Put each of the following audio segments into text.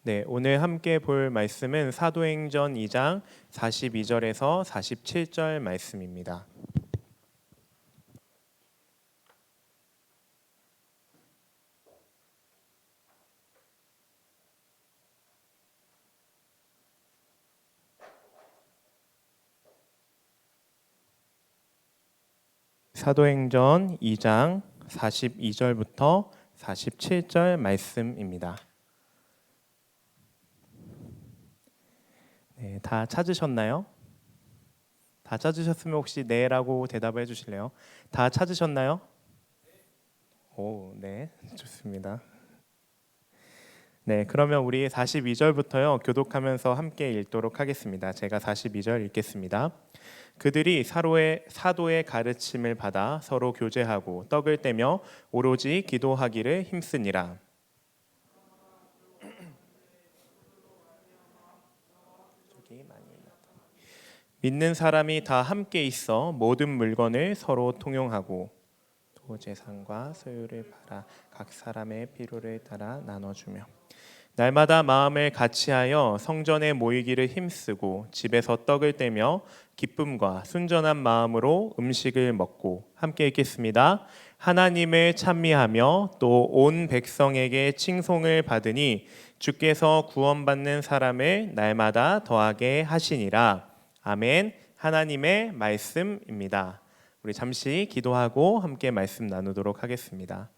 네, 오늘 함께 볼 말씀은 사도행전 2장 42절에서 47절 말씀입니다. 사도행전 2장 42절부터 47절 말씀입니다. 네, 다 찾으셨나요? 다 찾으셨으면 혹시 네라고 대답해 주실래요? 다 찾으셨나요? 오, 네, 좋습니다. 네, 그러면 우리 42절부터요 교독하면서 함께 읽도록 하겠습니다. 제가 42절 읽겠습니다. 그들이 사도의 가르침을 받아 서로 교제하고 떡을 떼며 오로지 기도하기를 힘쓰니라. 믿는 사람이 다 함께 있어 모든 물건을 서로 통용하고 또 재산과 소유를 팔아 각 사람의 필요를 따라 나눠주며 날마다 마음을 같이하여 성전에 모이기를 힘쓰고 집에서 떡을 떼며 기쁨과 순전한 마음으로 음식을 먹고 함께 읽겠습니다. 하나님을 찬미하며 또 온 백성에게 칭송을 받으니 주께서 구원받는 사람을 날마다 더하게 하시니라. 아멘. 하나님의 말씀입니다. 우리 잠시 기도하고 함께 말씀 나누도록 하겠습니다.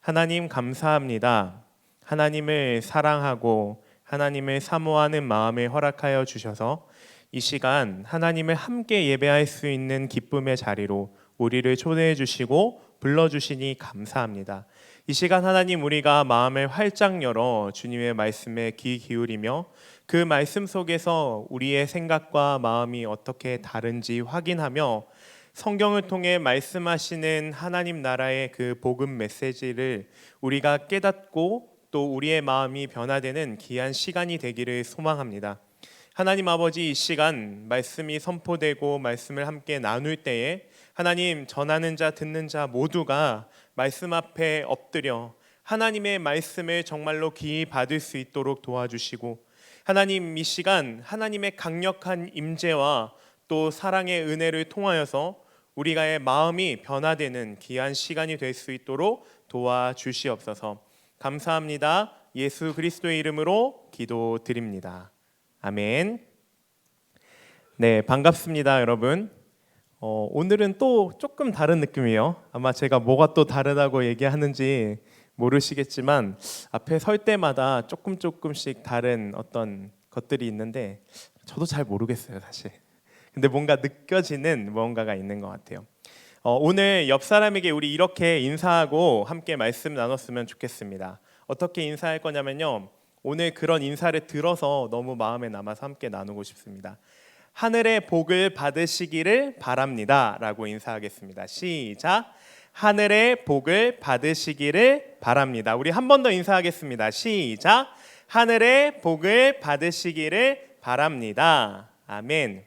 하나님 감사합니다. 하나님을 사랑하고 하나님을 사모하는 마음을 허락하여 주셔서 이 시간 하나님을 함께 예배할 수 있는 기쁨의 자리로 우리를 초대해 주시고 불러주시니 감사합니다. 이 시간 하나님 우리가 마음을 활짝 열어 주님의 말씀에 귀 기울이며 그 말씀 속에서 우리의 생각과 마음이 어떻게 다른지 확인하며 성경을 통해 말씀하시는 하나님 나라의 그 복음 메시지를 우리가 깨닫고 또 우리의 마음이 변화되는 귀한 시간이 되기를 소망합니다. 하나님 아버지, 이 시간 말씀이 선포되고 말씀을 함께 나눌 때에 하나님 전하는 자 듣는 자 모두가 말씀 앞에 엎드려 하나님의 말씀을 정말로 귀히 받을 수 있도록 도와주시고 하나님 이 시간 하나님의 강력한 임재와 또 사랑의 은혜를 통하여서 우리가의 마음이 변화되는 귀한 시간이 될 수 있도록 도와주시옵소서. 감사합니다. 예수 그리스도의 이름으로 기도드립니다. 아멘. 네, 반갑습니다, 여러분. 오늘은 또 조금 다른 느낌이에요. 아마 제가 뭐가 또 다르다고 얘기하는지 모르시겠지만 앞에 설 때마다 조금씩 다른 어떤 것들이 있는데 저도 잘 모르겠어요, 사실. 근데 뭔가 느껴지는 무언가가 있는 것 같아요. 오늘 옆 사람에게 우리 이렇게 인사하고 함께 말씀 나눴으면 좋겠습니다. 어떻게 인사할 거냐면요, 오늘 그런 인사를 들어서 너무 마음에 남아서 함께 나누고 싶습니다. 하늘의 복을 받으시기를 바랍니다 라고 인사하겠습니다. 시작. 하늘의 복을 받으시기를 바랍니다. 우리 한 번 더 인사하겠습니다. 시작. 하늘의 복을 받으시기를 바랍니다. 아멘.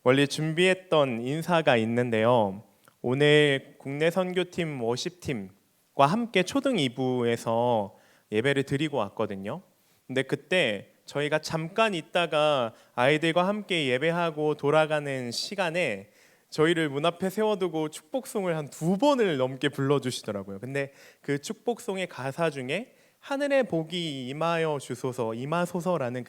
원래 준비했던 인사가 있는데요, 오늘 국내 선교팀 워십팀과 함께 초등 2부에서 예배를 드리고 왔거든요. 근데 그때 저희가 잠깐 있다가 아이들과 함께 예배하고 돌아가는 시간에 저희를 문 앞에 세워두고 축복송을 한 2번을 넘게 불러주시더라고요. 근데 그 축복송의 가사 중에 하늘의 복이 임하여 주소서, 임하소서라는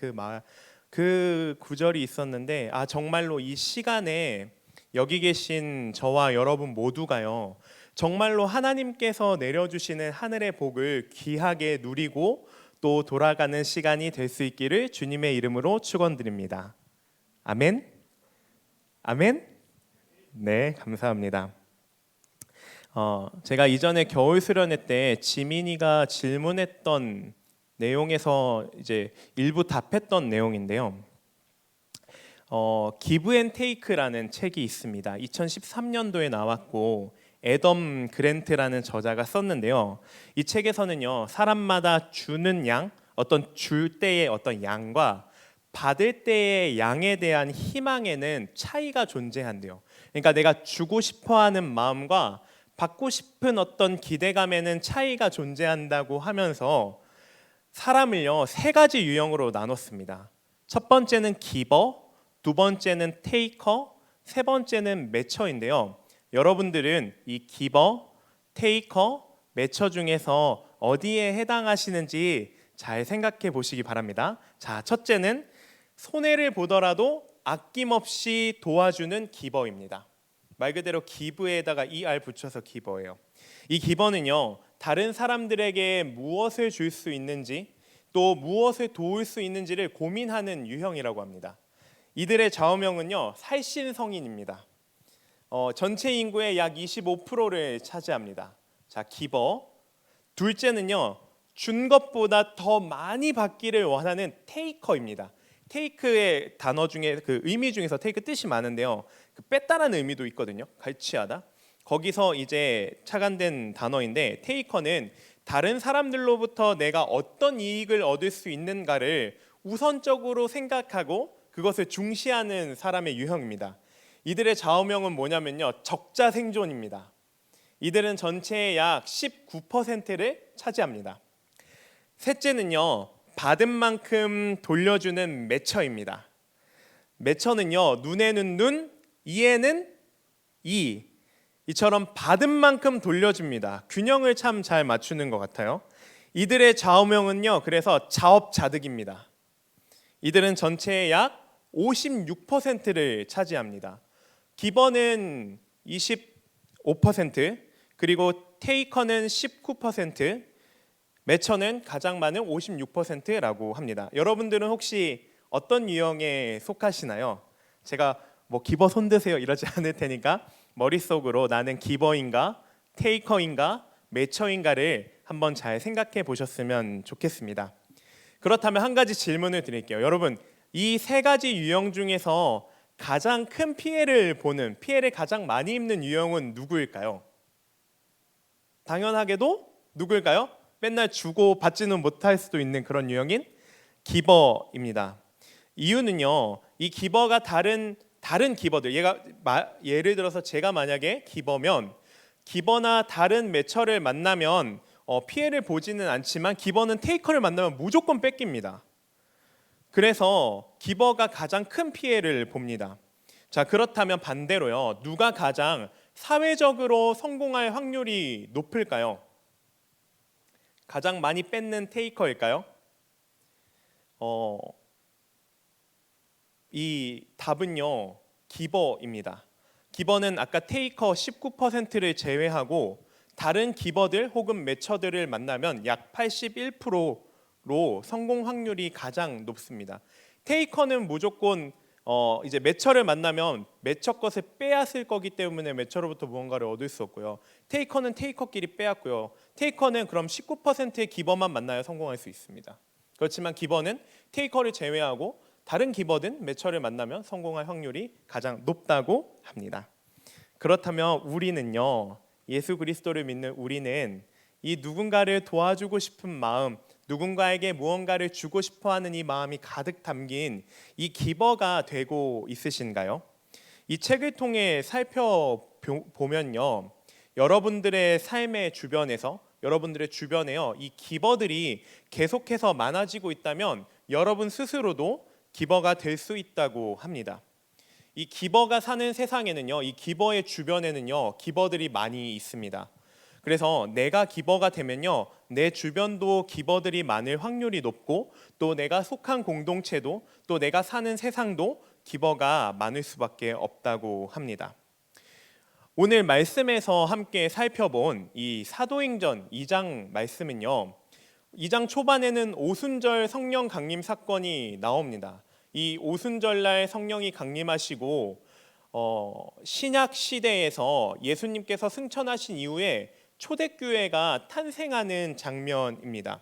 그 구절이 있었는데, 정말로 이 시간에 여기 계신 저와 여러분 모두가요, 정말로 하나님께서 내려주시는 하늘의 복을 귀하게 누리고 또 돌아가는 시간이 될 수 있기를 주님의 이름으로 축원드립니다. 아멘. 아멘. 네, 감사합니다. 제가 이전에 겨울 수련회 때 지민이가 질문했던 내용에서 이제 일부 답했던 내용인데요. 기브 앤 테이크라는 책이 있습니다. 2013년도에 나왔고 애덤 그랜트라는 저자가 썼는데요. 이 책에서는요, 사람마다 주는 양, 어떤 줄 때의 어떤 양과 받을 때의 양에 대한 희망에는 차이가 존재한대요. 그러니까 내가 주고 싶어하는 마음과 받고 싶은 어떤 기대감에는 차이가 존재한다고 하면서 사람을요 세 가지 유형으로 나눴습니다. 첫 번째는 기버, 두 번째는 테이커, 세 번째는 매처인데요. 여러분들은 이 기버, 테이커, 매처 중에서 어디에 해당하시는지 잘 생각해 보시기 바랍니다. 자, 첫째는 손해를 보더라도 아낌없이 도와주는 기버입니다. 말 그대로 기브에다가 er 붙여서 기버예요. 이 기버는요 다른 사람들에게 무엇을 줄 수 있는지 또 무엇을 도울 수 있는지를 고민하는 유형이라고 합니다. 이들의 좌우명은요 살신성인입니다. 전체 인구의 약 25%를 차지합니다. 자, 기버. 둘째는요 준 것보다 더 많이 받기를 원하는 테이커입니다. 테이크의 단어 중에 그 의미 중에서 테이크 뜻이 많은데요. 그 뺐다라는 의미도 있거든요. 갈취하다. 거기서 이제 착안된 단어인데 테이커는 다른 사람들로부터 내가 어떤 이익을 얻을 수 있는가를 우선적으로 생각하고 그것을 중시하는 사람의 유형입니다. 이들의 좌우명은 뭐냐면요. 적자생존입니다. 이들은 전체의 약 19%를 차지합니다. 셋째는요. 받은 만큼 돌려주는 매처입니다. 매처는요. 눈에는 눈, 이에는 이. 이처럼 받은 만큼 돌려줍니다. 균형을 참 잘 맞추는 것 같아요. 이들의 좌우명은요. 그래서 자업자득입니다. 이들은 전체의 약 56%를 차지합니다. 기버는 25%, 그리고 테이커는 19%, 매처는 가장 많은 56%라고 합니다. 여러분들은 혹시 어떤 유형에 속하시나요? 제가 뭐 기버 손 드세요 이러지 않을 테니까 머릿속으로 나는 기버인가 테이커인가 매처인가를 한번 잘 생각해 보셨으면 좋겠습니다. 그렇다면 한 가지 질문을 드릴게요. 여러분, 이 세 가지 유형 중에서 가장 큰 피해를 가장 많이 입는 유형은 누구일까요? 당연하게도 누구일까요? 맨날 주고 받지는 못할 수도 있는 그런 유형인 기버입니다. 이유는요, 이 기버가 다른 기버들, 예를 들어서 제가 만약에 기버면 기버나 다른 매처를 만나면 피해를 보지는 않지만 기버는 테이커를 만나면 무조건 뺏깁니다. 그래서 기버가 가장 큰 피해를 봅니다. 자, 그렇다면 반대로요, 누가 가장 사회적으로 성공할 확률이 높을까요? 가장 많이 뺏는 테이커일까요? 이 답은요 기버입니다. 기버는 아까 테이커 19%를 제외하고 다른 기버들 혹은 매처들을 만나면 약 81%로 성공 확률이 가장 높습니다. 테이커는 무조건 이제 매처를 만나면 매처 것을 빼앗을 거기 때문에 매처로부터 무언가를 얻을 수 없고요. 테이커는 테이커끼리 빼앗고요. 테이커는 그럼 19%의 기버만 만나야 성공할 수 있습니다. 그렇지만 기버는 테이커를 제외하고 다른 기버든 매처를 만나면 성공할 확률이 가장 높다고 합니다. 그렇다면 우리는요, 예수 그리스도를 믿는 우리는 이 누군가를 도와주고 싶은 마음, 누군가에게 무언가를 주고 싶어하는 이 마음이 가득 담긴 이 기버가 되고 있으신가요? 이 책을 통해 살펴보면요, 여러분들의 삶의 주변에서 여러분들의 주변에요, 이 기버들이 계속해서 많아지고 있다면 여러분 스스로도 기버가 될 수 있다고 합니다. 이 기버가 사는 세상에는요, 이 기버의 주변에는요, 기버들이 많이 있습니다. 그래서 내가 기버가 되면요, 내 주변도 기버들이 많을 확률이 높고 또 내가 속한 공동체도 또 내가 사는 세상도 기버가 많을 수밖에 없다고 합니다. 오늘 말씀에서 함께 살펴본 이 사도행전 2장 말씀은요, 2장 초반에는 오순절 성령 강림 사건이 나옵니다. 이 오순절날 성령이 강림하시고 신약 시대에서 예수님께서 승천하신 이후에 초대교회가 탄생하는 장면입니다.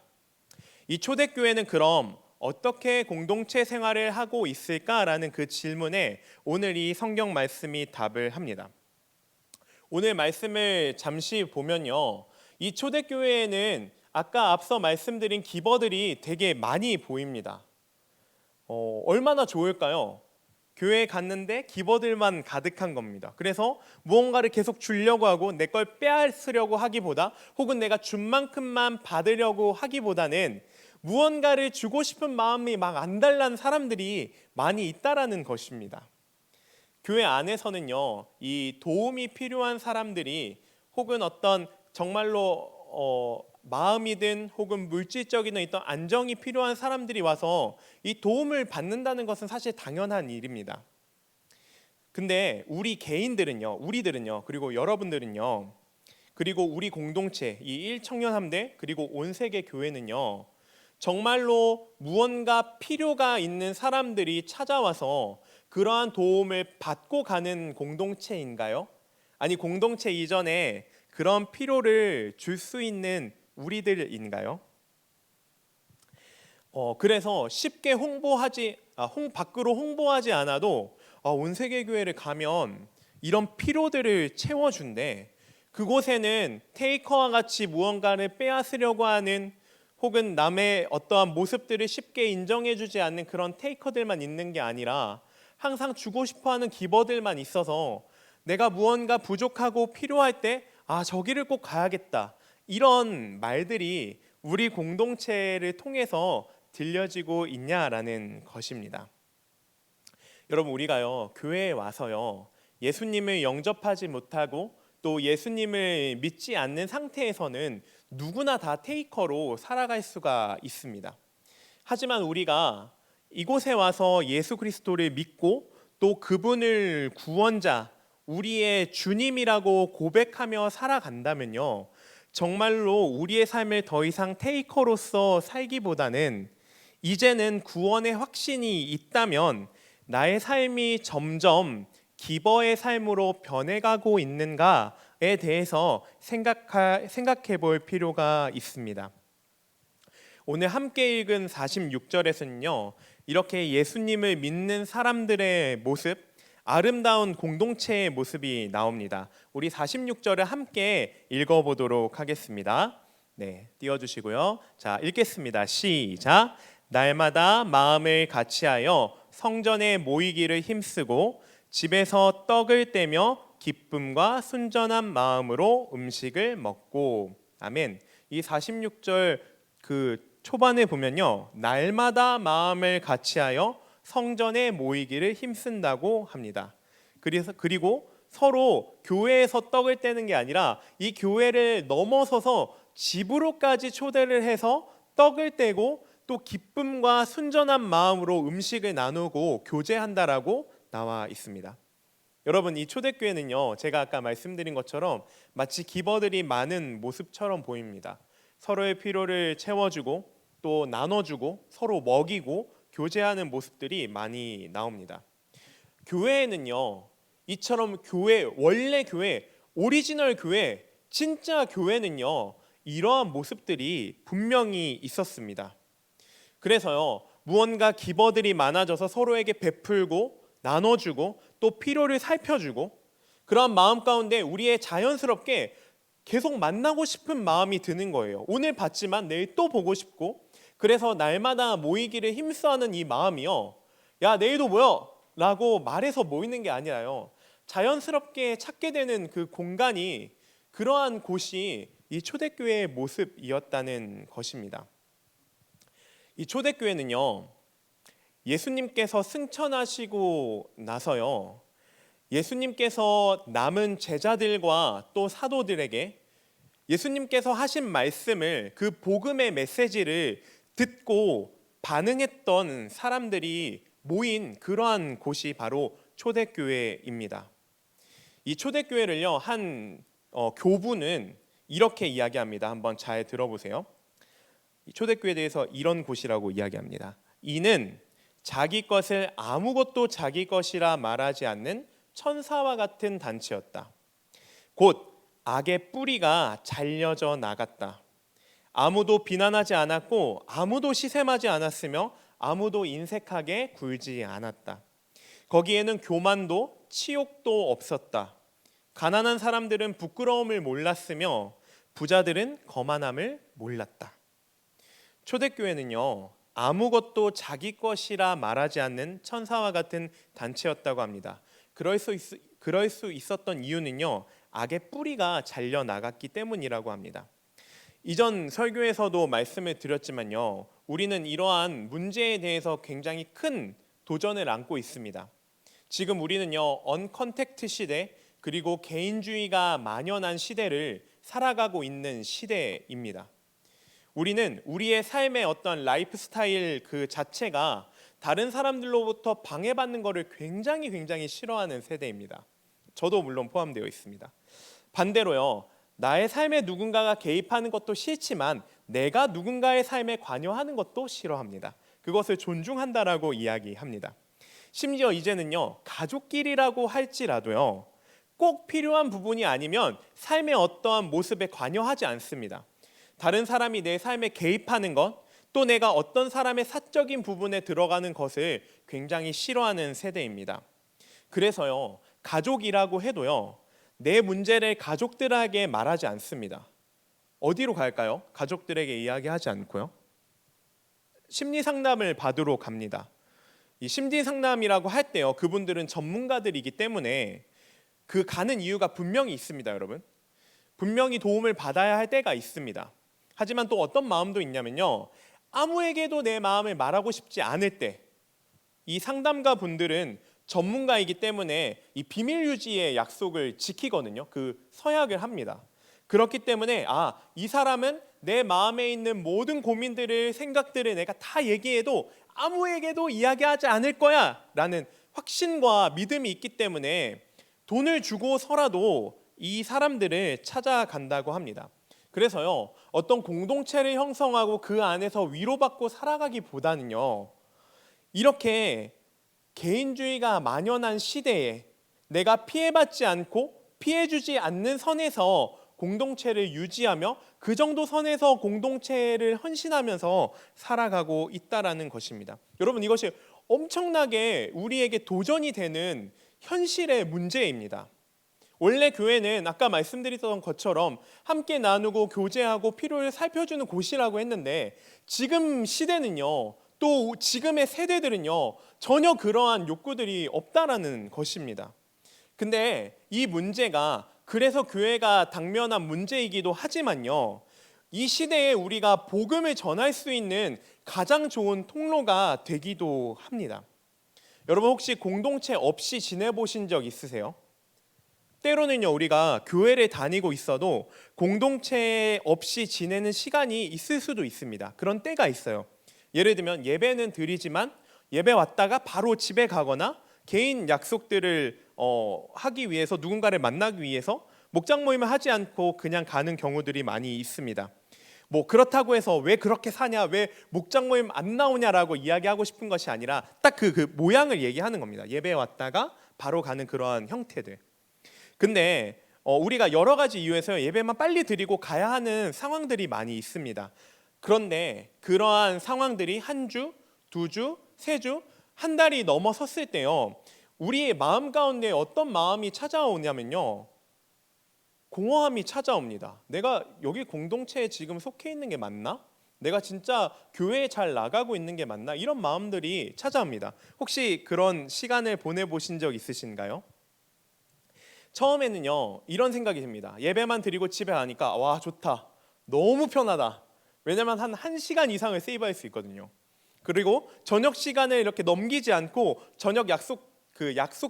이 초대교회는 그럼 어떻게 공동체 생활을 하고 있을까라는 그 질문에 오늘 이 성경 말씀이 답을 합니다. 오늘 말씀을 잠시 보면요, 이 초대교회에는 아까 앞서 말씀드린 기버들이 되게 많이 보입니다. 얼마나 좋을까요? 교회에 갔는데 기버들만 가득한 겁니다. 그래서 무언가를 계속 주려고 하고 내 걸 빼앗으려고 하기보다 혹은 내가 준 만큼만 받으려고 하기보다는 무언가를 주고 싶은 마음이 막 안달난 사람들이 많이 있다라는 것입니다. 교회 안에서는요, 이 도움이 필요한 사람들이 혹은 어떤 정말로 마음이든 혹은 물질적인 어떤 안정이 필요한 사람들이 와서 이 도움을 받는다는 것은 사실 당연한 일입니다. 근데 우리 개인들은요, 우리들은요, 그리고 여러분들은요, 그리고 우리 공동체, 이 1청년함대 그리고 온 세계 교회는요, 정말로 무언가 필요가 있는 사람들이 찾아와서 그러한 도움을 받고 가는 공동체인가요? 아니, 공동체 이전에 그런 필요를 줄 수 있는 우리들인가요? 그래서 쉽게 밖으로 홍보하지 않아도 온 세계 교회를 가면 이런 필요들을 채워준대. 그곳에는 테이커와 같이 무언가를 빼앗으려고 하는 혹은 남의 어떠한 모습들을 쉽게 인정해주지 않는 그런 테이커들만 있는 게 아니라 항상 주고 싶어하는 기버들만 있어서 내가 무언가 부족하고 필요할 때 저기를 꼭 가야겠다, 이런 말들이 우리 공동체를 통해서 들려지고 있냐라는 것입니다. 여러분, 우리가요, 교회에 와서요, 예수님을 영접하지 못하고 또 예수님을 믿지 않는 상태에서는 누구나 다 테이커로 살아갈 수가 있습니다. 하지만 우리가 이곳에 와서 예수 그리스도를 믿고 또 그분을 구원자, 우리의 주님이라고 고백하며 살아간다면요, 정말로 우리의 삶을 더 이상 테이커로서 살기보다는 이제는 구원의 확신이 있다면 나의 삶이 점점 기버의 삶으로 변해가고 있는가에 대해서 생각해 볼 필요가 있습니다. 오늘 함께 읽은 46절에서는요, 이렇게 예수님을 믿는 사람들의 모습, 아름다운 공동체의 모습이 나옵니다. 우리 46절을 함께 읽어보도록 하겠습니다. 네, 띄워주시고요. 자, 읽겠습니다. 시작. 날마다 마음을 같이하여 성전에 모이기를 힘쓰고 집에서 떡을 떼며 기쁨과 순전한 마음으로 음식을 먹고. 아멘. 이 46절 초반에 보면요, 날마다 마음을 같이하여 성전에 모이기를 힘쓴다고 합니다. 그리고 서로 교회에서 떡을 떼는 게 아니라 이 교회를 넘어서서 집으로까지 초대를 해서 떡을 떼고 또 기쁨과 순전한 마음으로 음식을 나누고 교제한다라고 나와 있습니다. 여러분, 이 초대교회는요, 제가 아까 말씀드린 것처럼 마치 기버들이 많은 모습처럼 보입니다. 서로의 필요를 채워주고 또 나눠주고 서로 먹이고 교제하는 모습들이 많이 나옵니다. 교회에는요, 이처럼 원래 교회, 오리지널 교회, 진짜 교회는요, 이러한 모습들이 분명히 있었습니다. 그래서요, 무언가 기버들이 많아져서 서로에게 베풀고 나눠주고 또 필요를 살펴주고, 그런 마음 가운데 우리의 자연스럽게 계속 만나고 싶은 마음이 드는 거예요. 오늘 봤지만 내일 또 보고 싶고, 그래서 날마다 모이기를 힘써하는 이 마음이요, 야 내일도 모여! 라고 말해서 모이는 게 아니라요, 자연스럽게 찾게 되는 그 공간이, 그러한 곳이 이 초대교회의 모습이었다는 것입니다. 이 초대교회는요, 예수님께서 승천하시고 나서요, 예수님께서 남은 제자들과 또 사도들에게 예수님께서 하신 말씀을, 그 복음의 메시지를 듣고 반응했던 사람들이 모인 그러한 곳이 바로 초대교회입니다. 이 초대교회를요, 한 교부는 이렇게 이야기합니다. 한번 잘 들어보세요. 이 초대교회에 대해서 이런 곳이라고 이야기합니다. 이는 자기 것을 아무것도 자기 것이라 말하지 않는 천사와 같은 단체였다. 곧 악의 뿌리가 잘려져 나갔다. 아무도 비난하지 않았고 아무도 시샘하지 않았으며 아무도 인색하게 굴지 않았다. 거기에는 교만도 치욕도 없었다. 가난한 사람들은 부끄러움을 몰랐으며 부자들은 거만함을 몰랐다. 초대교회는요, 아무것도 자기 것이라 말하지 않는 천사와 같은 단체였다고 합니다. 그럴 수 있었던 이유는요, 악의 뿌리가 잘려 나갔기 때문이라고 합니다. 이전 설교에서도 말씀을 드렸지만요, 우리는 이러한 문제에 대해서 굉장히 큰 도전을 안고 있습니다. 지금 우리는요, 언컨택트 시대, 그리고 개인주의가 만연한 시대를 살아가고 있는 시대입니다. 우리는 우리의 삶의 어떤 라이프 스타일 그 자체가 다른 사람들로부터 방해받는 것을 굉장히 싫어하는 세대입니다. 저도 물론 포함되어 있습니다. 반대로요, 나의 삶에 누군가가 개입하는 것도 싫지만 내가 누군가의 삶에 관여하는 것도 싫어합니다. 그것을 존중한다라고 이야기합니다. 심지어 이제는요, 가족끼리라고 할지라도요, 꼭 필요한 부분이 아니면 삶의 어떠한 모습에 관여하지 않습니다. 다른 사람이 내 삶에 개입하는 것, 또 내가 어떤 사람의 사적인 부분에 들어가는 것을 굉장히 싫어하는 세대입니다. 그래서요, 가족이라고 해도요, 내 문제를 가족들에게 말하지 않습니다. 어디로 갈까요? 가족들에게 이야기하지 않고요. 심리 상담을 받으러 갑니다. 이 심리 상담이라고 할 때요, 그분들은 전문가들이기 때문에 그 가는 이유가 분명히 있습니다, 여러분. 분명히 도움을 받아야 할 때가 있습니다. 하지만 또 어떤 마음도 있냐면요, 아무에게도 내 마음을 말하고 싶지 않을 때, 이 상담가 분들은 전문가이기 때문에 이 비밀 유지의 약속을 지키거든요. 그 서약을 합니다. 그렇기 때문에 이 사람은 내 마음에 있는 모든 고민들을, 생각들을 내가 다 얘기해도 아무에게도 이야기하지 않을 거야 라는 확신과 믿음이 있기 때문에 돈을 주고서라도 이 사람들을 찾아간다고 합니다. 그래서요, 어떤 공동체를 형성하고 그 안에서 위로받고 살아가기보다는요, 이렇게 개인주의가 만연한 시대에 내가 피해받지 않고 피해주지 않는 선에서 공동체를 유지하며 그 정도 선에서 공동체를 헌신하면서 살아가고 있다라는 것입니다. 여러분, 이것이 엄청나게 우리에게 도전이 되는 현실의 문제입니다. 원래 교회는 아까 말씀드렸던 것처럼 함께 나누고 교제하고 필요를 살펴주는 곳이라고 했는데, 지금 시대는요, 또 지금의 세대들은요, 전혀 그러한 욕구들이 없다라는 것입니다. 근데 이 문제가 그래서 교회가 당면한 문제이기도 하지만요, 이 시대에 우리가 복음을 전할 수 있는 가장 좋은 통로가 되기도 합니다. 여러분, 혹시 공동체 없이 지내보신 적 있으세요? 때로는요, 우리가 교회를 다니고 있어도 공동체 없이 지내는 시간이 있을 수도 있습니다. 그런 때가 있어요. 예를 들면 예배는 드리지만 예배 왔다가 바로 집에 가거나 개인 약속들을 하기 위해서, 누군가를 만나기 위해서 목장 모임을 하지 않고 그냥 가는 경우들이 많이 있습니다. 뭐 그렇다고 해서 왜 그렇게 사냐, 왜 목장 모임 안 나오냐라고 이야기하고 싶은 것이 아니라 딱 그 모양을 얘기하는 겁니다. 예배에 왔다가 바로 가는 그러한 형태들. 근데 우리가 여러 가지 이유에서 예배만 빨리 드리고 가야 하는 상황들이 많이 있습니다. 그런데 그러한 상황들이 한 주, 두 주, 세 주, 한 달이 넘어섰을 때요, 우리의 마음 가운데 어떤 마음이 찾아오냐면요, 공허함이 찾아옵니다. 내가 여기 공동체에 지금 속해 있는 게 맞나? 내가 진짜 교회에 잘 나가고 있는 게 맞나? 이런 마음들이 찾아옵니다. 혹시 그런 시간을 보내보신 적 있으신가요? 처음에는요, 이런 생각이 듭니다. 예배만 드리고 집에 가니까 와, 좋다, 너무 편하다. 왜냐면 한 1시간 이상을 세이브할 수 있거든요. 그리고 저녁 시간을 이렇게 넘기지 않고 저녁 약속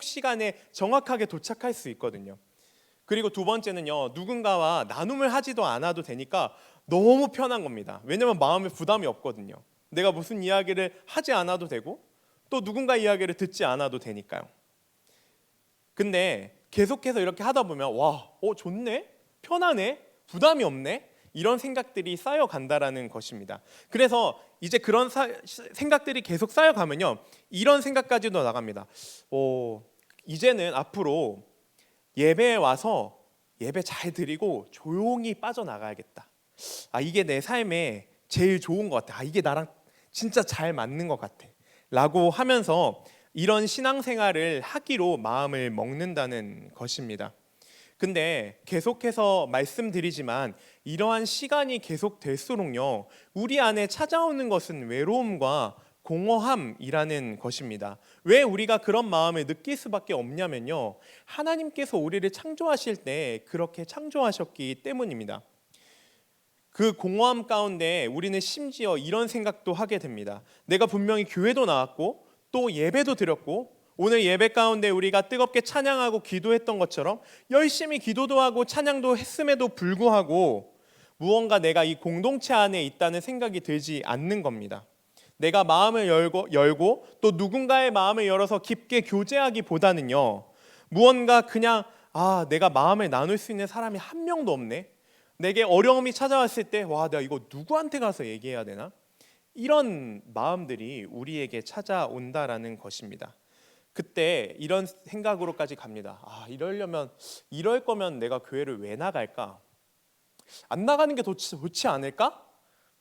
시간에 정확하게 도착할 수 있거든요. 그리고 두 번째는요, 누군가와 나눔을 하지도 않아도 되니까 너무 편한 겁니다. 왜냐면 마음에 부담이 없거든요. 내가 무슨 이야기를 하지 않아도 되고 또 누군가 이야기를 듣지 않아도 되니까요. 근데 계속해서 이렇게 하다 보면 좋네? 편하네? 부담이 없네? 이런 생각들이 쌓여간다라는 것입니다. 그래서 이제 그런 생각들이 계속 쌓여가면요, 이런 생각까지도 나갑니다. 이제는 앞으로 예배에 와서 예배 잘 드리고 조용히 빠져나가야겠다. 이게 내 삶에 제일 좋은 것 같아. 이게 나랑 진짜 잘 맞는 것 같아 라고 하면서 이런 신앙생활을 하기로 마음을 먹는다는 것입니다. 근데 계속해서 말씀드리지만 이러한 시간이 계속될수록요, 우리 안에 찾아오는 것은 외로움과 공허함이라는 것입니다. 왜 우리가 그런 마음을 느낄 수밖에 없냐면요, 하나님께서 우리를 창조하실 때 그렇게 창조하셨기 때문입니다. 그 공허함 가운데 우리는 심지어 이런 생각도 하게 됩니다. 내가 분명히 교회도 나왔고 또 예배도 드렸고 오늘 예배 가운데 우리가 뜨겁게 찬양하고 기도했던 것처럼 열심히 기도도 하고 찬양도 했음에도 불구하고 무언가 내가 이 공동체 안에 있다는 생각이 들지 않는 겁니다. 내가 마음을 열고 또 누군가의 마음을 열어서 깊게 교제하기보다는요, 무언가 그냥 내가 마음을 나눌 수 있는 사람이 한 명도 없네. 내게 어려움이 찾아왔을 때 내가 이거 누구한테 가서 얘기해야 되나? 이런 마음들이 우리에게 찾아온다라는 것입니다. 그때 이런 생각으로까지 갑니다. 이럴 거면 내가 교회를 왜 나갈까? 안 나가는 게 좋지 않을까?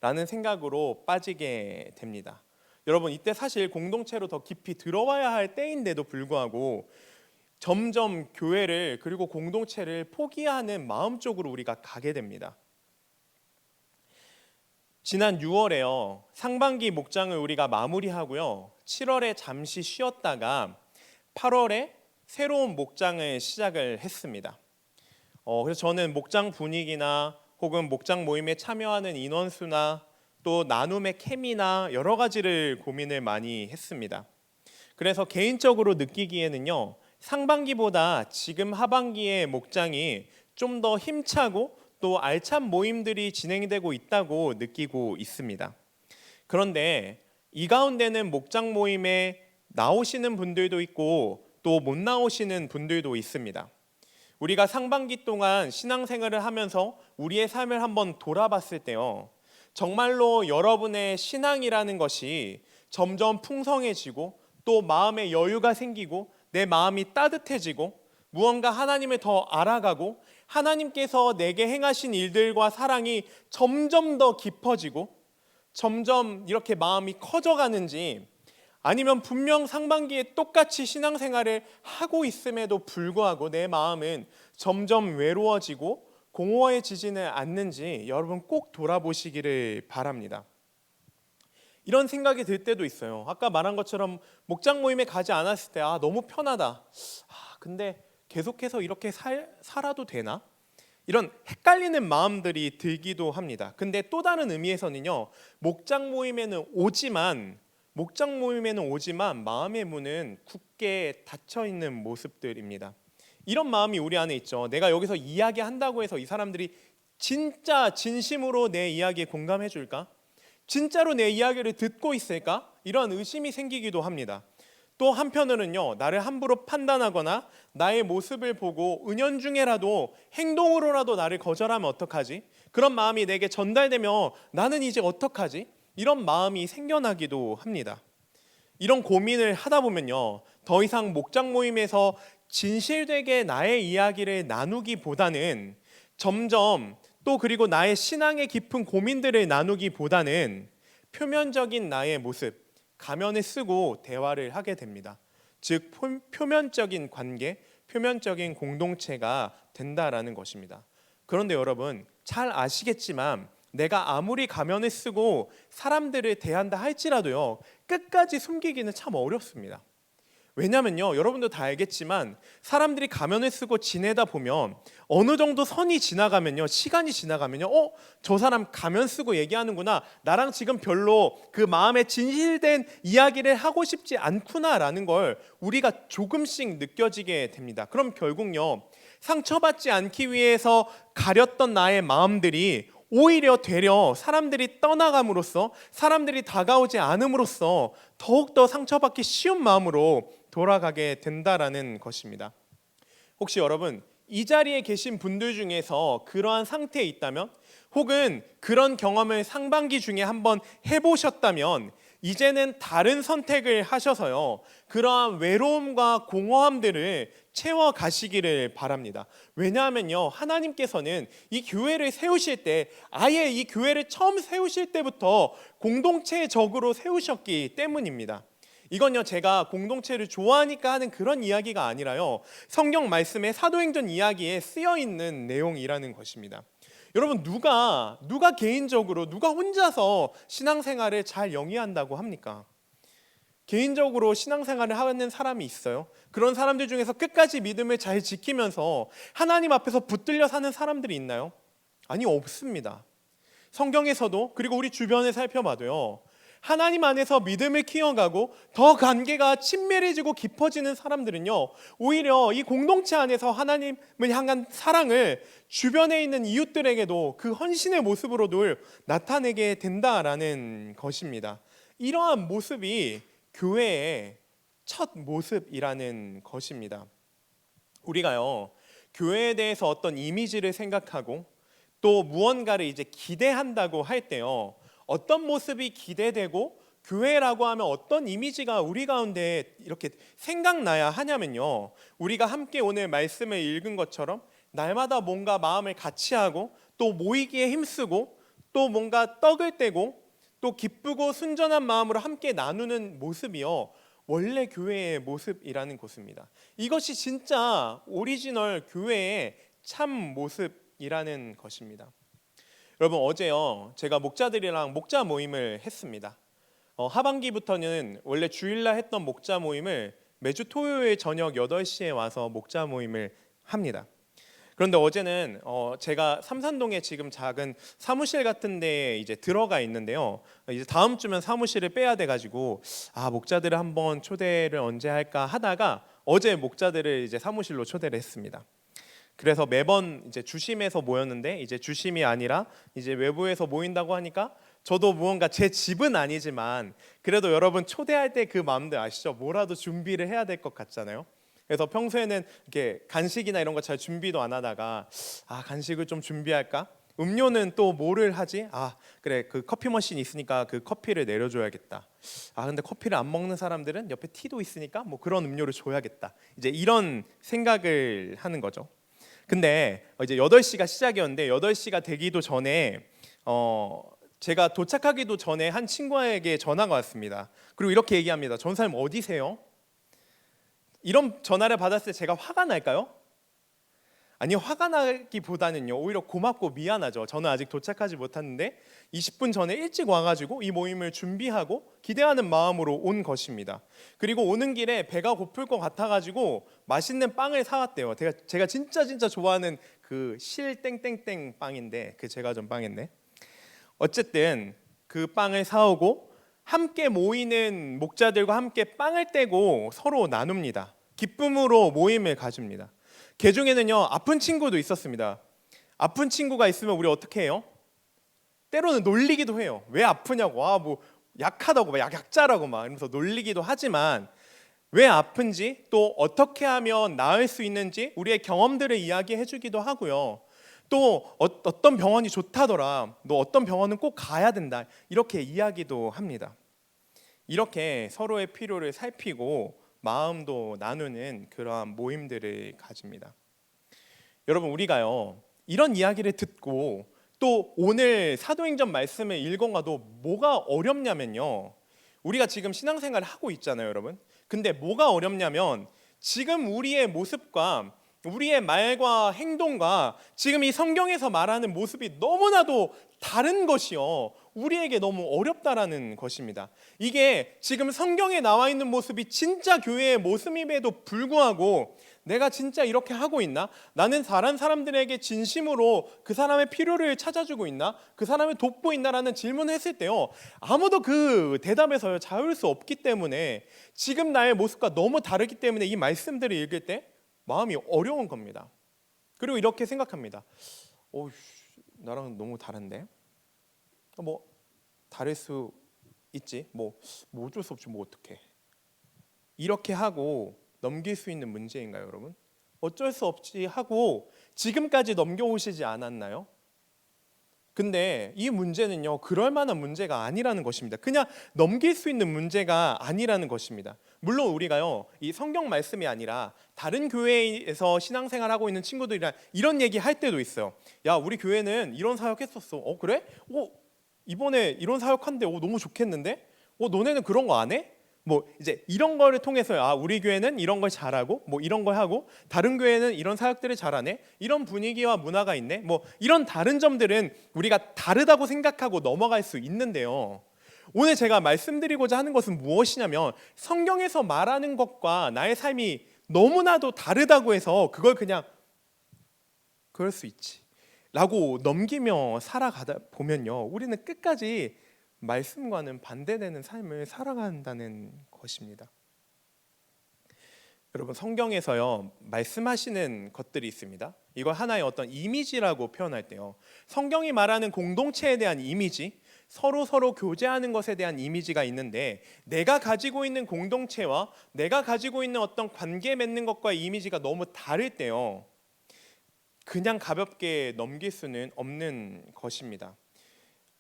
라는 생각으로 빠지게 됩니다. 여러분, 이때 사실 공동체로 더 깊이 들어와야 할 때인데도 불구하고 점점 교회를 그리고 공동체를 포기하는 마음 쪽으로 우리가 가게 됩니다. 지난 6월에요. 상반기 목장을 우리가 마무리하고요. 7월에 잠시 쉬었다가 8월에 새로운 목장을 시작을 했습니다. 그래서 저는 목장 분위기나 혹은 목장 모임에 참여하는 인원수나 또 나눔의 케미나 여러 가지를 고민을 많이 했습니다. 그래서 개인적으로 느끼기에는요, 상반기보다 지금 하반기의 목장이 좀 더 힘차고 또 알찬 모임들이 진행되고 있다고 느끼고 있습니다. 그런데 이 가운데는 목장 모임에 나오시는 분들도 있고 또 못 나오시는 분들도 있습니다. 우리가 상반기 동안 신앙생활을 하면서 우리의 삶을 한번 돌아봤을 때요, 정말로 여러분의 신앙이라는 것이 점점 풍성해지고 또 마음에 여유가 생기고 내 마음이 따뜻해지고 무언가 하나님을 더 알아가고 하나님께서 내게 행하신 일들과 사랑이 점점 더 깊어지고 점점 이렇게 마음이 커져가는지, 아니면 분명 상반기에 똑같이 신앙생활을 하고 있음에도 불구하고 내 마음은 점점 외로워지고 공허해지지는 않는지 여러분 꼭 돌아보시기를 바랍니다. 이런 생각이 들 때도 있어요. 아까 말한 것처럼 목장 모임에 가지 않았을 때 너무 편하다. 근데 계속해서 이렇게 살아도 되나? 이런 헷갈리는 마음들이 들기도 합니다. 근데 또 다른 의미에서는요, 목장 모임에는 오지만 마음의 문은 굳게 닫혀 있는 모습들입니다. 이런 마음이 우리 안에 있죠. 내가 여기서 이야기한다고 해서 이 사람들이 진짜 진심으로 내 이야기에 공감해 줄까? 진짜로 내 이야기를 듣고 있을까? 이런 의심이 생기기도 합니다. 또 한편으로는요, 나를 함부로 판단하거나 나의 모습을 보고 은연중에라도 행동으로라도 나를 거절하면 어떡하지? 그런 마음이 내게 전달되면 나는 이제 어떡하지? 이런 마음이 생겨나기도 합니다. 이런 고민을 하다 보면요, 더 이상 목장 모임에서 진실되게 나의 이야기를 나누기보다는 점점 또 그리고 나의 신앙의 깊은 고민들을 나누기보다는 표면적인 나의 모습, 가면을 쓰고 대화를 하게 됩니다. 즉 표면적인 관계, 표면적인 공동체가 된다라는 것입니다. 그런데 여러분, 잘 아시겠지만 내가 아무리 가면을 쓰고 사람들을 대한다 할지라도요, 끝까지 숨기기는 참 어렵습니다. 왜냐면요, 여러분도 다 알겠지만 사람들이 가면을 쓰고 지내다 보면 어느 정도 선이 지나가면요, 시간이 지나가면요, 저 사람 가면 쓰고 얘기하는구나, 나랑 지금 별로 그 마음에 진실된 이야기를 하고 싶지 않구나라는 걸 우리가 조금씩 느껴지게 됩니다. 그럼 결국요, 상처받지 않기 위해서 가렸던 나의 마음들이 오히려 되려 사람들이 떠나감으로써, 사람들이 다가오지 않음으로써 더욱더 상처받기 쉬운 마음으로 돌아가게 된다라는 것입니다. 혹시 여러분, 이 자리에 계신 분들 중에서 그러한 상태에 있다면, 혹은 그런 경험을 상반기 중에 한번 해보셨다면 이제는 다른 선택을 하셔서요, 그러한 외로움과 공허함들을 채워가시기를 바랍니다. 왜냐하면요, 하나님께서는 이 교회를 세우실 때, 아예 이 교회를 처음 세우실 때부터 공동체적으로 세우셨기 때문입니다. 이건요, 제가 공동체를 좋아하니까 하는 그런 이야기가 아니라요, 성경 말씀에 사도행전 이야기에 쓰여있는 내용이라는 것입니다. 여러분, 누가 개인적으로, 누가 혼자서 신앙생활을 잘 영위한다고 합니까? 개인적으로 신앙생활을 하는 사람이 있어요? 그런 사람들 중에서 끝까지 믿음을 잘 지키면서 하나님 앞에서 붙들려 사는 사람들이 있나요? 아니, 없습니다. 성경에서도 그리고 우리 주변을 살펴봐도요, 하나님 안에서 믿음을 키워가고 더 관계가 친밀해지고 깊어지는 사람들은요, 오히려 이 공동체 안에서 하나님을 향한 사랑을 주변에 있는 이웃들에게도 그 헌신의 모습으로 늘 나타내게 된다라는 것입니다. 이러한 모습이 교회의 첫 모습이라는 것입니다. 우리가요, 교회에 대해서 어떤 이미지를 생각하고 또 무언가를 이제 기대한다고 할 때요, 어떤 모습이 기대되고 교회라고 하면 어떤 이미지가 우리 가운데 이렇게 생각나야 하냐면요, 우리가 함께 오늘 말씀을 읽은 것처럼 날마다 뭔가 마음을 같이 하고 또 모이기에 힘쓰고 또 뭔가 떡을 떼고 또 기쁘고 순전한 마음으로 함께 나누는 모습이요, 원래 교회의 모습이라는 것입니다. 이것이 진짜 오리지널 교회의 참 모습이라는 것입니다. 여러분, 어제요, 제가 목자들이랑 목자 모임을 했습니다. 하반기부터는 원래 주일날 했던 목자 모임을 매주 토요일 저녁 8시에 와서 목자 모임을 합니다. 그런데 어제는 제가 삼산동에 지금 작은 사무실 같은 데에 이제 들어가 있는데요, 이제 다음 주면 사무실을 빼야 돼가지고 목자들을 한번 초대를 언제 할까 하다가 어제 목자들을 이제 사무실로 초대를 했습니다. 그래서 매번 이제 주심에서 모였는데 이제 주심이 아니라 이제 외부에서 모인다고 하니까 저도 무언가 제 집은 아니지만 그래도 여러분 초대할 때 그 마음들 아시죠? 뭐라도 준비를 해야 될 것 같잖아요. 그래서 평소에는 이렇게 간식이나 이런 거 잘 준비도 안 하다가 간식을 좀 준비할까? 음료는 또 뭐를 하지? 그래, 그 커피 머신이 있으니까 그 커피를 내려줘야겠다. 근데 커피를 안 먹는 사람들은 옆에 티도 있으니까 뭐 그런 음료를 줘야겠다. 이제 이런 생각을 하는 거죠. 근데 이제 8시가 시작이었는데 8시가 되기도 전에 제가 도착하기도 전에 한 친구에게 전화가 왔습니다. 그리고 이렇게 얘기합니다. 전사님 어디세요? 이런 전화를 받았을 때 제가 화가 날까요? 아니, 화가 나기보다는요, 오히려 고맙고 미안하죠. 저는 아직 도착하지 못했는데 20분 전에 일찍 와가지고 이 모임을 준비하고 기대하는 마음으로 온 것입니다. 그리고 오는 길에 배가 고플 것 같아가지고 맛있는 빵을 사왔대요. 제가 진짜 좋아하는 그 실 땡땡땡 빵인데, 그 제가 좀 빵인데, 어쨌든 그 빵을 사오고 함께 모이는 목자들과 함께 빵을 떼고 서로 나눕니다. 기쁨으로 모임을 가집니다. 그 중에는요, 아픈 친구도 있었습니다. 아픈 친구가 있으면 우리 어떻게 해요? 때로는 놀리기도 해요. 왜 아프냐고, 뭐 약하다고, 약자라고 막 이러면서 놀리기도 하지만 왜 아픈지 또 어떻게 하면 나을 수 있는지 우리의 경험들을 이야기해주기도 하고요. 또 어떤 병원이 좋다더라, 너 어떤 병원은 꼭 가야 된다, 이렇게 이야기도 합니다. 이렇게 서로의 필요를 살피고 마음도 나누는 그러한 모임들을 가집니다. 여러분, 우리가요, 이런 이야기를 듣고 또 오늘 사도행전 말씀을 읽어가도 뭐가 어렵냐면요, 우리가 지금 신앙생활을 하고 있잖아요, 여러분. 근데 뭐가 어렵냐면 지금 우리의 모습과 우리의 말과 행동과 지금 이 성경에서 말하는 모습이 너무나도 다른 것이요, 우리에게 너무 어렵다라는 것입니다. 이게 지금 성경에 나와 있는 모습이 진짜 교회의 모습임에도 불구하고 내가 진짜 이렇게 하고 있나? 나는 다른 사람들에게 진심으로 그 사람의 필요를 찾아주고 있나? 그 사람을 돕고 있나라는 질문을 했을 때요, 아무도 그 대답에서 자유할 수 없기 때문에 지금 나의 모습과 너무 다르기 때문에 이 말씀들을 읽을 때 마음이 어려운 겁니다. 그리고 이렇게 생각합니다. 나랑 너무 다른데? 뭐 다를 수 있지. 뭐 어쩔 수 없지. 뭐 어떡해. 이렇게 하고 넘길 수 있는 문제인가요, 여러분? 어쩔 수 없지 하고 지금까지 넘겨오시지 않았나요? 근데 이 문제는요, 그럴 만한 문제가 아니라는 것입니다. 그냥 넘길 수 있는 문제가 아니라는 것입니다. 물론 우리가요, 이 성경 말씀이 아니라 다른 교회에서 신앙생활하고 있는 친구들이랑 이런 얘기 할 때도 있어요. 야, 우리 교회는 이런 사역했었어. 그래? 이번에 이런 사역한데 너무 좋겠는데? 너네는 그런 거 안 해? 뭐 이제 이런 거를 통해서 우리 교회는 이런 걸 잘하고 뭐 이런 걸 하고 다른 교회는 이런 사역들을 잘하네, 이런 분위기와 문화가 있네, 뭐 이런 다른 점들은 우리가 다르다고 생각하고 넘어갈 수 있는데요, 오늘 제가 말씀드리고자 하는 것은 무엇이냐면 성경에서 말하는 것과 나의 삶이 너무나도 다르다고 해서 그걸 그냥 그럴 수 있지, 라고 넘기며 살아가다 보면요, 우리는 끝까지 말씀과는 반대되는 삶을 살아간다는 것입니다. 여러분, 성경에서요 말씀하시는 것들이 있습니다. 이걸 하나의 어떤 이미지라고 표현할 때요, 성경이 말하는 공동체에 대한 이미지, 서로 교제하는 것에 대한 이미지가 있는데, 내가 가지고 있는 공동체와 내가 가지고 있는 어떤 관계 맺는 것과의 이미지가 너무 다를 때요, 그냥 가볍게 넘길 수는 없는 것입니다.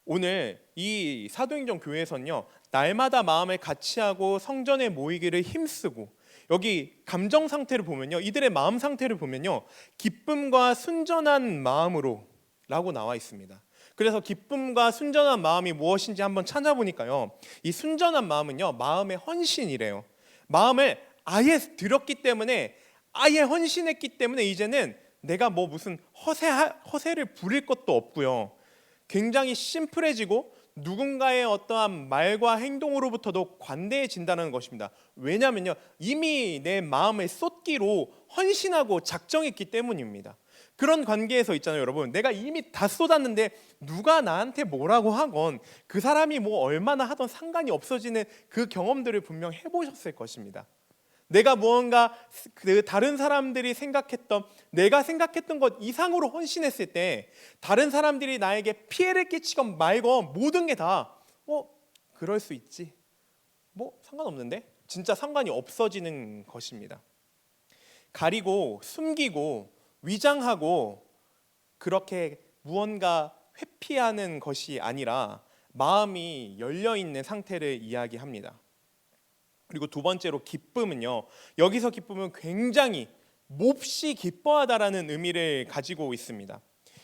오늘 이 사도행전 교회에서는요, 날마다 마음을 같이하고 성전에 모이기를 힘쓰고, 여기 감정 상태를 보면요, 이들의 마음 상태를 보면요, 기쁨과 순전한 마음으로 라고 나와 있습니다. 그래서 기쁨과 순전한 마음이 무엇인지 한번 찾아보니까요, 이 순전한 마음은요, 마음의 헌신이래요. 마음을 아예 들었기 때문에, 아예 헌신했기 때문에 이제는 내가 뭐 무슨 허세를 부릴 것도 없고요, 굉장히 심플해지고 누군가의 어떠한 말과 행동으로부터도 관대해진다는 것입니다. 왜냐하면요, 이미 내 마음을 쏟기로 헌신하고 작정했기 때문입니다. 그런 관계에서 있잖아요, 여러분. 내가 이미 다 쏟았는데 누가 나한테 뭐라고 하건, 그 사람이 뭐 얼마나 하던 상관이 없어지는 그 경험들을 분명 해보셨을 것입니다. 내가 무언가 그 다른 사람들이 생각했던, 내가 생각했던 것 이상으로 헌신했을 때 다른 사람들이 나에게 피해를 끼치건 말건 모든 게 다 그럴 수 있지, 뭐 상관없는데, 진짜 상관이 없어지는 것입니다. 가리고 숨기고 위장하고 그렇게 무언가 회피하는 것이 아니라 마음이 열려있는 상태를 이야기합니다. 그리고 두 번째로 기쁨은요, 여기서 기쁨은 굉장히 몹시 기뻐하다라는 의미를 가지고 있습니다.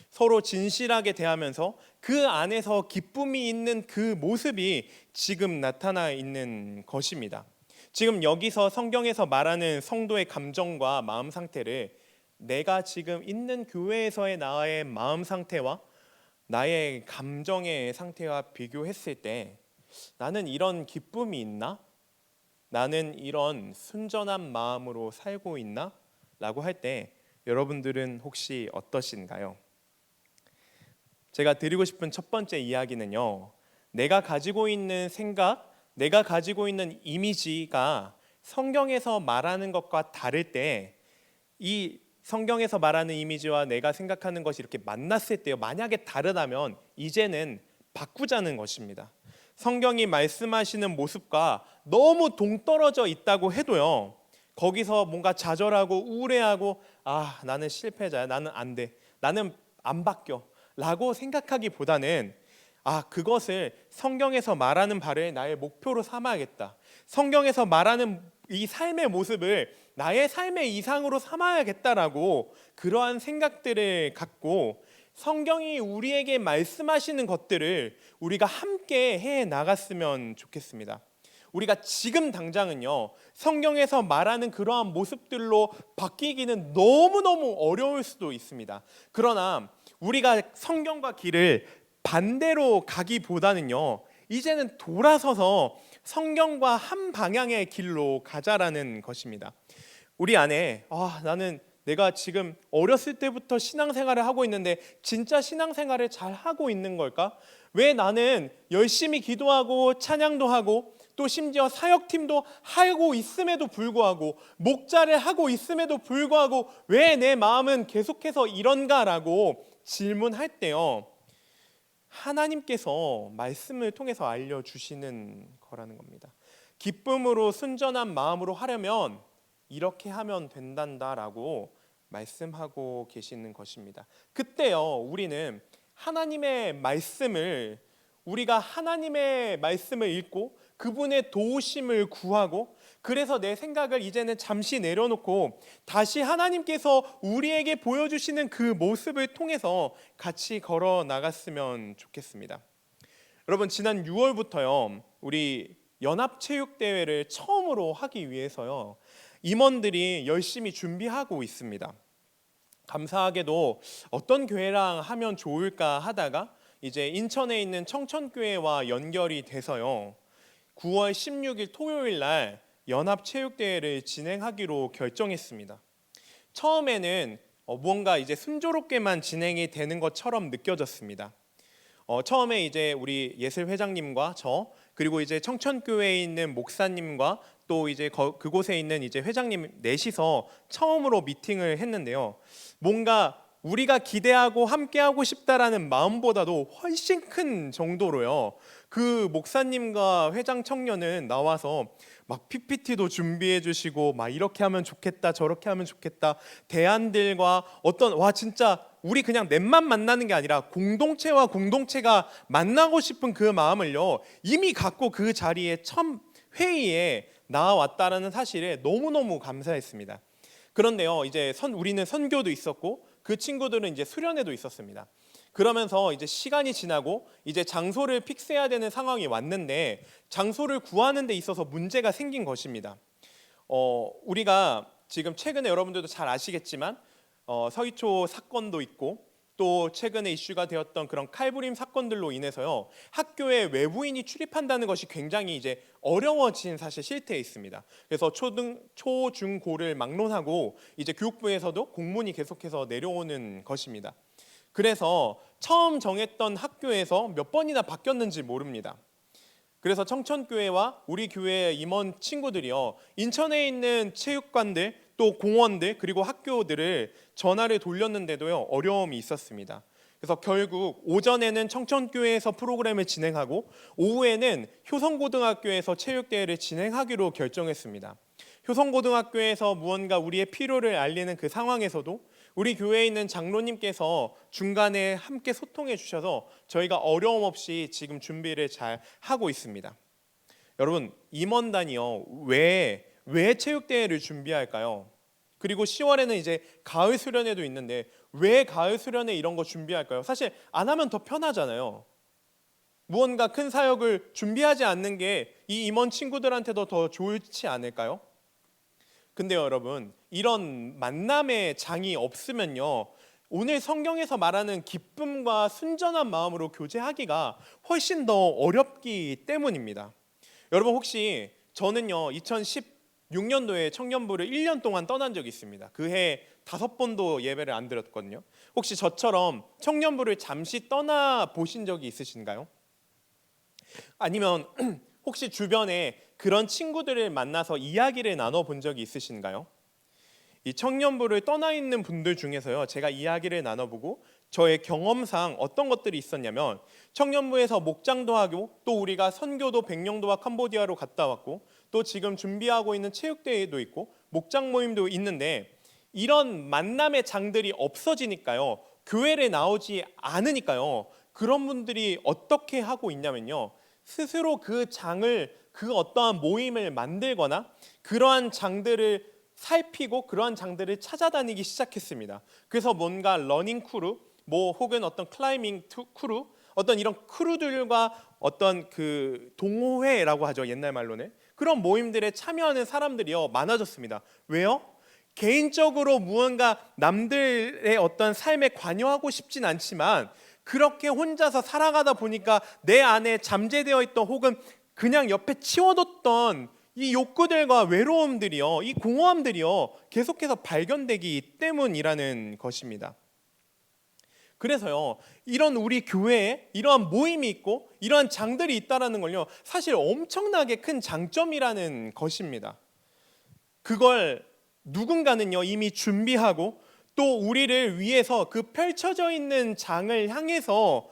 서로 진실하게 대하면서 그 안에서 기쁨이 있는 그 모습이 지금 나타나 있는 것입니다. 지금 여기서 성경에서 말하는 성도의 감정과 마음 상태를 내가 지금 있는 교회에서의 나의 마음 상태와 나의 감정의 상태와 비교했을 때, 나는 이런 기쁨이 있나? 나는 이런 순전한 마음으로 살고 있나? 라고 할 때 여러분들은 혹시 어떠신가요? 제가 드리고 싶은 첫 번째 이야기는요, 내가 가지고 있는 생각, 내가 가지고 있는 이미지가 성경에서 말하는 것과 다를 때, 이 성경에서 말하는 이미지와 내가 생각하는 것이 이렇게 만났을 때요, 만약에 다르다면 이제는 바꾸자는 것입니다. 성경이 말씀하시는 모습과 너무 동떨어져 있다고 해도요, 거기서 뭔가 좌절하고 우울해하고 나는 실패자야, 나는 안 돼, 나는 안 바뀌어 라고 생각하기보다는 그것을 성경에서 말하는 바를 나의 목표로 삼아야겠다, 성경에서 말하는 이 삶의 모습을 나의 삶의 이상으로 삼아야겠다라고, 그러한 생각들을 갖고 성경이 우리에게 말씀하시는 것들을 우리가 함께 해 나갔으면 좋겠습니다. 우리가 지금 당장은요, 성경에서 말하는 그러한 모습들로 바뀌기는 너무너무 어려울 수도 있습니다. 그러나 우리가 성경과 길을 반대로 가기보다는요, 이제는 돌아서서 성경과 한 방향의 길로 가자라는 것입니다. 우리 안에 나는 내가 지금 어렸을 때부터 신앙생활을 하고 있는데 진짜 신앙생활을 잘 하고 있는 걸까? 왜 나는 열심히 기도하고 찬양도 하고 또 심지어 사역팀도 하고 있음에도 불구하고, 목자를 하고 있음에도 불구하고 왜 내 마음은 계속해서 이런가라고 질문할 때요, 하나님께서 말씀을 통해서 알려주시는 거라는 겁니다. 기쁨으로 순전한 마음으로 하려면 이렇게 하면 된단다라고 말씀하고 계시는 것입니다. 그때요, 우리는 하나님의 말씀을, 우리가 하나님의 말씀을 읽고 그분의 도우심을 구하고, 그래서 내 생각을 이제는 잠시 내려놓고 다시 하나님께서 우리에게 보여주시는 그 모습을 통해서 같이 걸어 나갔으면 좋겠습니다. 여러분, 지난 6월부터요, 우리 연합체육대회를 처음으로 하기 위해서요, 임원들이 열심히 준비하고 있습니다. 감사하게도 어떤 교회랑 하면 좋을까 하다가 이제 인천에 있는 청천교회와 연결이 돼서요, 9월 16일 토요일 날 연합체육대회를 진행하기로 결정했습니다. 처음에는 무언가 이제 순조롭게만 진행이 되는 것처럼 느껴졌습니다. 처음에 이제 우리 예슬 회장님과 저 그리고 이제 청천교회에 있는 목사님과 또 이제 그곳에 있는 이제 회장님 넷이서 처음으로 미팅을 했는데요. 뭔가 우리가 기대하고 함께하고 싶다라는 마음보다도 훨씬 큰 정도로요. 그 목사님과 회장 청년은 나와서 막 PPT도 준비해 주시고 막 이렇게 하면 좋겠다 저렇게 하면 좋겠다 대안들과 어떤 진짜 우리 그냥 넷만 만나는 게 아니라 공동체와 공동체가 만나고 싶은 그 마음을요 이미 갖고 그 자리에 첫 회의에 나왔다라는 사실에 너무너무 감사했습니다. 그런데요 이제 우리는 선교도 있었고 그 친구들은 이제 수련회도 있었습니다. 그러면서 이제 시간이 지나고 이제 장소를 픽스해야 되는 상황이 왔는데 장소를 구하는 데 있어서 문제가 생긴 것입니다. 우리가 지금 최근에 여러분들도 잘 아시겠지만 서희초 사건도 있고 또 최근에 이슈가 되었던 그런 칼부림 사건들로 인해서요 학교에 외부인이 출입한다는 것이 굉장히 이제 어려워진 사실 실태에 있습니다. 그래서 초, 중, 고를 막론하고 이제 교육부에서도 공문이 계속해서 내려오는 것입니다. 그래서 처음 정했던 학교에서 몇 번이나 바뀌었는지 모릅니다. 그래서 청천교회와 우리 교회 임원 친구들이요 인천에 있는 체육관들 또 공원들 그리고 학교들을 전화를 돌렸는데도요 어려움이 있었습니다. 그래서 결국 오전에는 청천교회에서 프로그램을 진행하고 오후에는 효성고등학교에서 체육대회를 진행하기로 결정했습니다. 효성고등학교에서 무언가 우리의 필요를 알리는 그 상황에서도 우리 교회에 있는 장로님께서 중간에 함께 소통해 주셔서 저희가 어려움 없이 지금 준비를 잘 하고 있습니다. 여러분 임원단이요 왜 체육대회를 준비할까요? 그리고 10월에는 이제 가을 수련회도 있는데 왜 가을 수련회 이런 거 준비할까요? 사실 안 하면 더 편하잖아요. 무언가 큰 사역을 준비하지 않는 게 이 임원 친구들한테도 더 좋지 않을까요? 근데 여러분 이런 만남의 장이 없으면요 오늘 성경에서 말하는 기쁨과 순전한 마음으로 교제하기가 훨씬 더 어렵기 때문입니다. 여러분 혹시 저는요 2016년도에 청년부를 1년 동안 떠난 적이 있습니다. 그 해 5번도 예배를 안 드렸거든요. 혹시 저처럼 청년부를 잠시 떠나 보신 적이 있으신가요? 아니면 혹시 주변에 그런 친구들을 만나서 이야기를 나눠본 적이 있으신가요? 이 청년부를 떠나 있는 분들 중에서요 제가 이야기를 나눠보고 저의 경험상 어떤 것들이 있었냐면 청년부에서 목장도 하고 또 우리가 선교도 백령도와 캄보디아로 갔다 왔고 또 지금 준비하고 있는 체육대회도 있고 목장 모임도 있는데 이런 만남의 장들이 없어지니까요 교회를 나오지 않으니까요 그런 분들이 어떻게 하고 있냐면요 스스로 그 장을 그 어떠한 모임을 만들거나 그러한 장들을 살피고 그러한 장들을 찾아다니기 시작했습니다. 그래서 뭔가 러닝 크루, 혹은 어떤 클라이밍 크루, 어떤 이런 크루들과 어떤 그 동호회라고 하죠 옛날 말로는 그런 모임들에 참여하는 사람들이요 많아졌습니다. 왜요? 개인적으로 무언가 남들의 어떤 삶에 관여하고 싶진 않지만 그렇게 혼자서 살아가다 보니까 내 안에 잠재되어 있던 혹은 그냥 옆에 치워뒀던 이 욕구들과 외로움들이요 이 공허함들이요 계속해서 발견되기 때문이라는 것입니다. 그래서요 이런 우리 교회에 이러한 모임이 있고 이러한 장들이 있다는 걸요 사실 엄청나게 큰 장점이라는 것입니다. 그걸 누군가는요 이미 준비하고 또 우리를 위해서 그 펼쳐져 있는 장을 향해서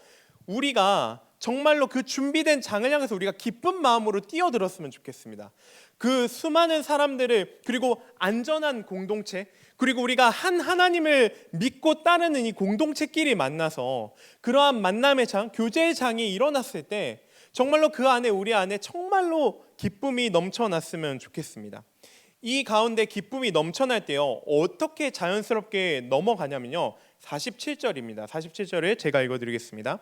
우리가 정말로 그 준비된 장을 향해서 우리가 기쁜 마음으로 뛰어들었으면 좋겠습니다. 그 수많은 사람들을 그리고 안전한 공동체 그리고 우리가 한 하나님을 믿고 따르는 이 공동체끼리 만나서 그러한 만남의 장, 교제의 장이 일어났을 때 정말로 그 안에 우리 안에 정말로 기쁨이 넘쳐났으면 좋겠습니다. 이 가운데 기쁨이 넘쳐날 때요 어떻게 자연스럽게 넘어가냐면요 47절입니다. 47절을 제가 읽어드리겠습니다.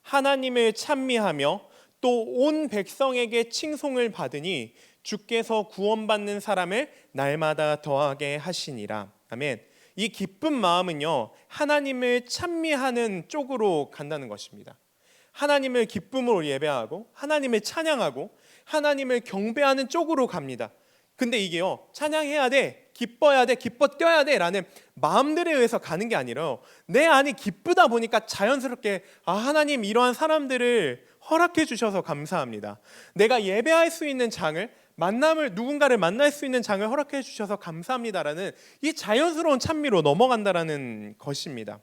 하나님을 찬미하며 또 온 백성에게 칭송을 받으니 주께서 구원받는 사람을 날마다 더하게 하시니라. 아멘. 이 기쁜 마음은요 하나님을 찬미하는 쪽으로 간다는 것입니다. 하나님을 기쁨으로 예배하고 하나님을 찬양하고 하나님을 경배하는 쪽으로 갑니다. 근데 이게요 찬양해야 돼 기뻐야 돼, 기뻐 뛰어야 돼라는 마음들에 의해서 가는 게 아니라 내 안이 기쁘다 보니까 자연스럽게 하나님 이러한 사람들을 허락해 주셔서 감사합니다. 내가 예배할 수 있는 장을 누군가를 만날 수 있는 장을 허락해 주셔서 감사합니다라는 이 자연스러운 찬미로 넘어간다라는 것입니다.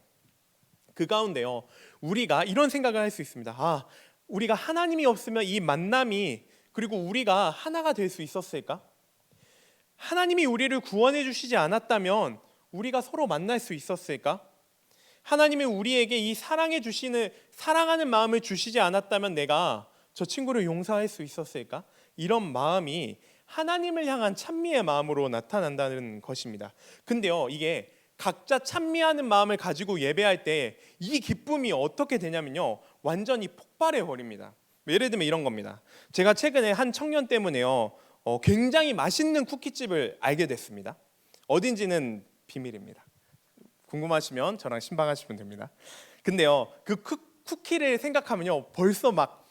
그 가운데요, 우리가 이런 생각을 할 수 있습니다. 우리가 하나님이 없으면 이 만남이 그리고 우리가 하나가 될 수 있었을까? 하나님이 우리를 구원해 주시지 않았다면 우리가 서로 만날 수 있었을까? 하나님이 우리에게 이 사랑하는 마음을 주시지 않았다면 내가 저 친구를 용서할 수 있었을까? 이런 마음이 하나님을 향한 찬미의 마음으로 나타난다는 것입니다. 근데요, 이게 각자 찬미하는 마음을 가지고 예배할 때 이 기쁨이 어떻게 되냐면요, 완전히 폭발해 버립니다. 예를 들면 이런 겁니다. 제가 최근에 한 청년 때문에요, 굉장히 맛있는 쿠키집을 알게 됐습니다. 어딘지는 비밀입니다. 궁금하시면 저랑 신방하시면 됩니다. 근데요, 그 쿠키를 생각하면요, 벌써 막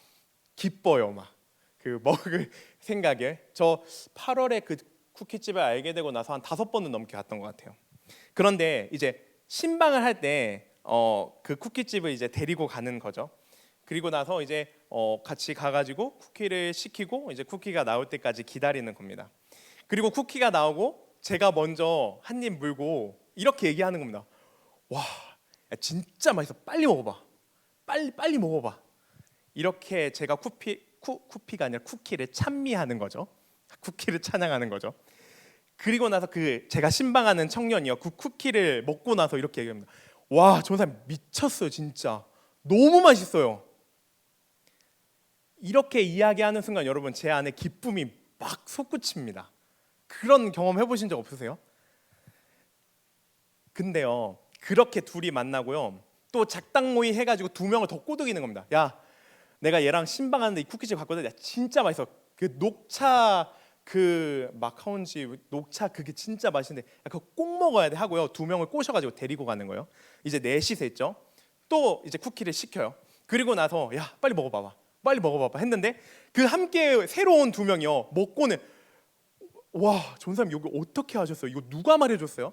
기뻐요. 막 그 먹을 생각에. 저 8월에 그 쿠키집을 알게 되고 나서 한 5번은 넘게 갔던 것 같아요. 그런데 이제 신방을 할 때 그 쿠키집을 이제 데리고 가는 거죠. 그리고 나서 이제 같이 가가지고 쿠키를 시키고 이제 쿠키가 나올 때까지 기다리는 겁니다. 그리고 쿠키가 나오고 제가 먼저 한 입 물고 이렇게 얘기하는 겁니다. 와, 야, 진짜 맛있어. 빨리 먹어봐. 빨리 먹어봐. 이렇게 제가 쿠키가 아니라 쿠키를 찬미하는 거죠. 쿠키를 찬양하는 거죠. 그리고 나서 제가 신방하는 청년이요, 그 쿠키를 먹고 나서 이렇게 얘기합니다. 와, 저 사람 미쳤어요. 진짜 너무 맛있어요. 이렇게 이야기하는 순간 여러분, 제 안에 기쁨이 막 솟구칩니다. 그런 경험 해보신 적 없으세요? 근데요, 그렇게 둘이 만나고요, 또 작당모의 해가지고 2명을 더 꼬드기는 겁니다. 야, 내가 얘랑 신방하는데 이 쿠키집 갔거든. 야, 진짜 맛있어. 그 녹차 마카온지 녹차 그게 진짜 맛있는데 야, 그거 꼭 먹어야 돼 하고요, 2명을 꼬셔가지고 데리고 가는 거예요. 이제 4시 됐죠. 또 이제 쿠키를 시켜요. 그리고 나서 야, 빨리 먹어봐봐 했는데 그 함께 새로운 2명이요 먹고는 와, 전사님 여기 어떻게 하셨어요? 이거 누가 말해줬어요?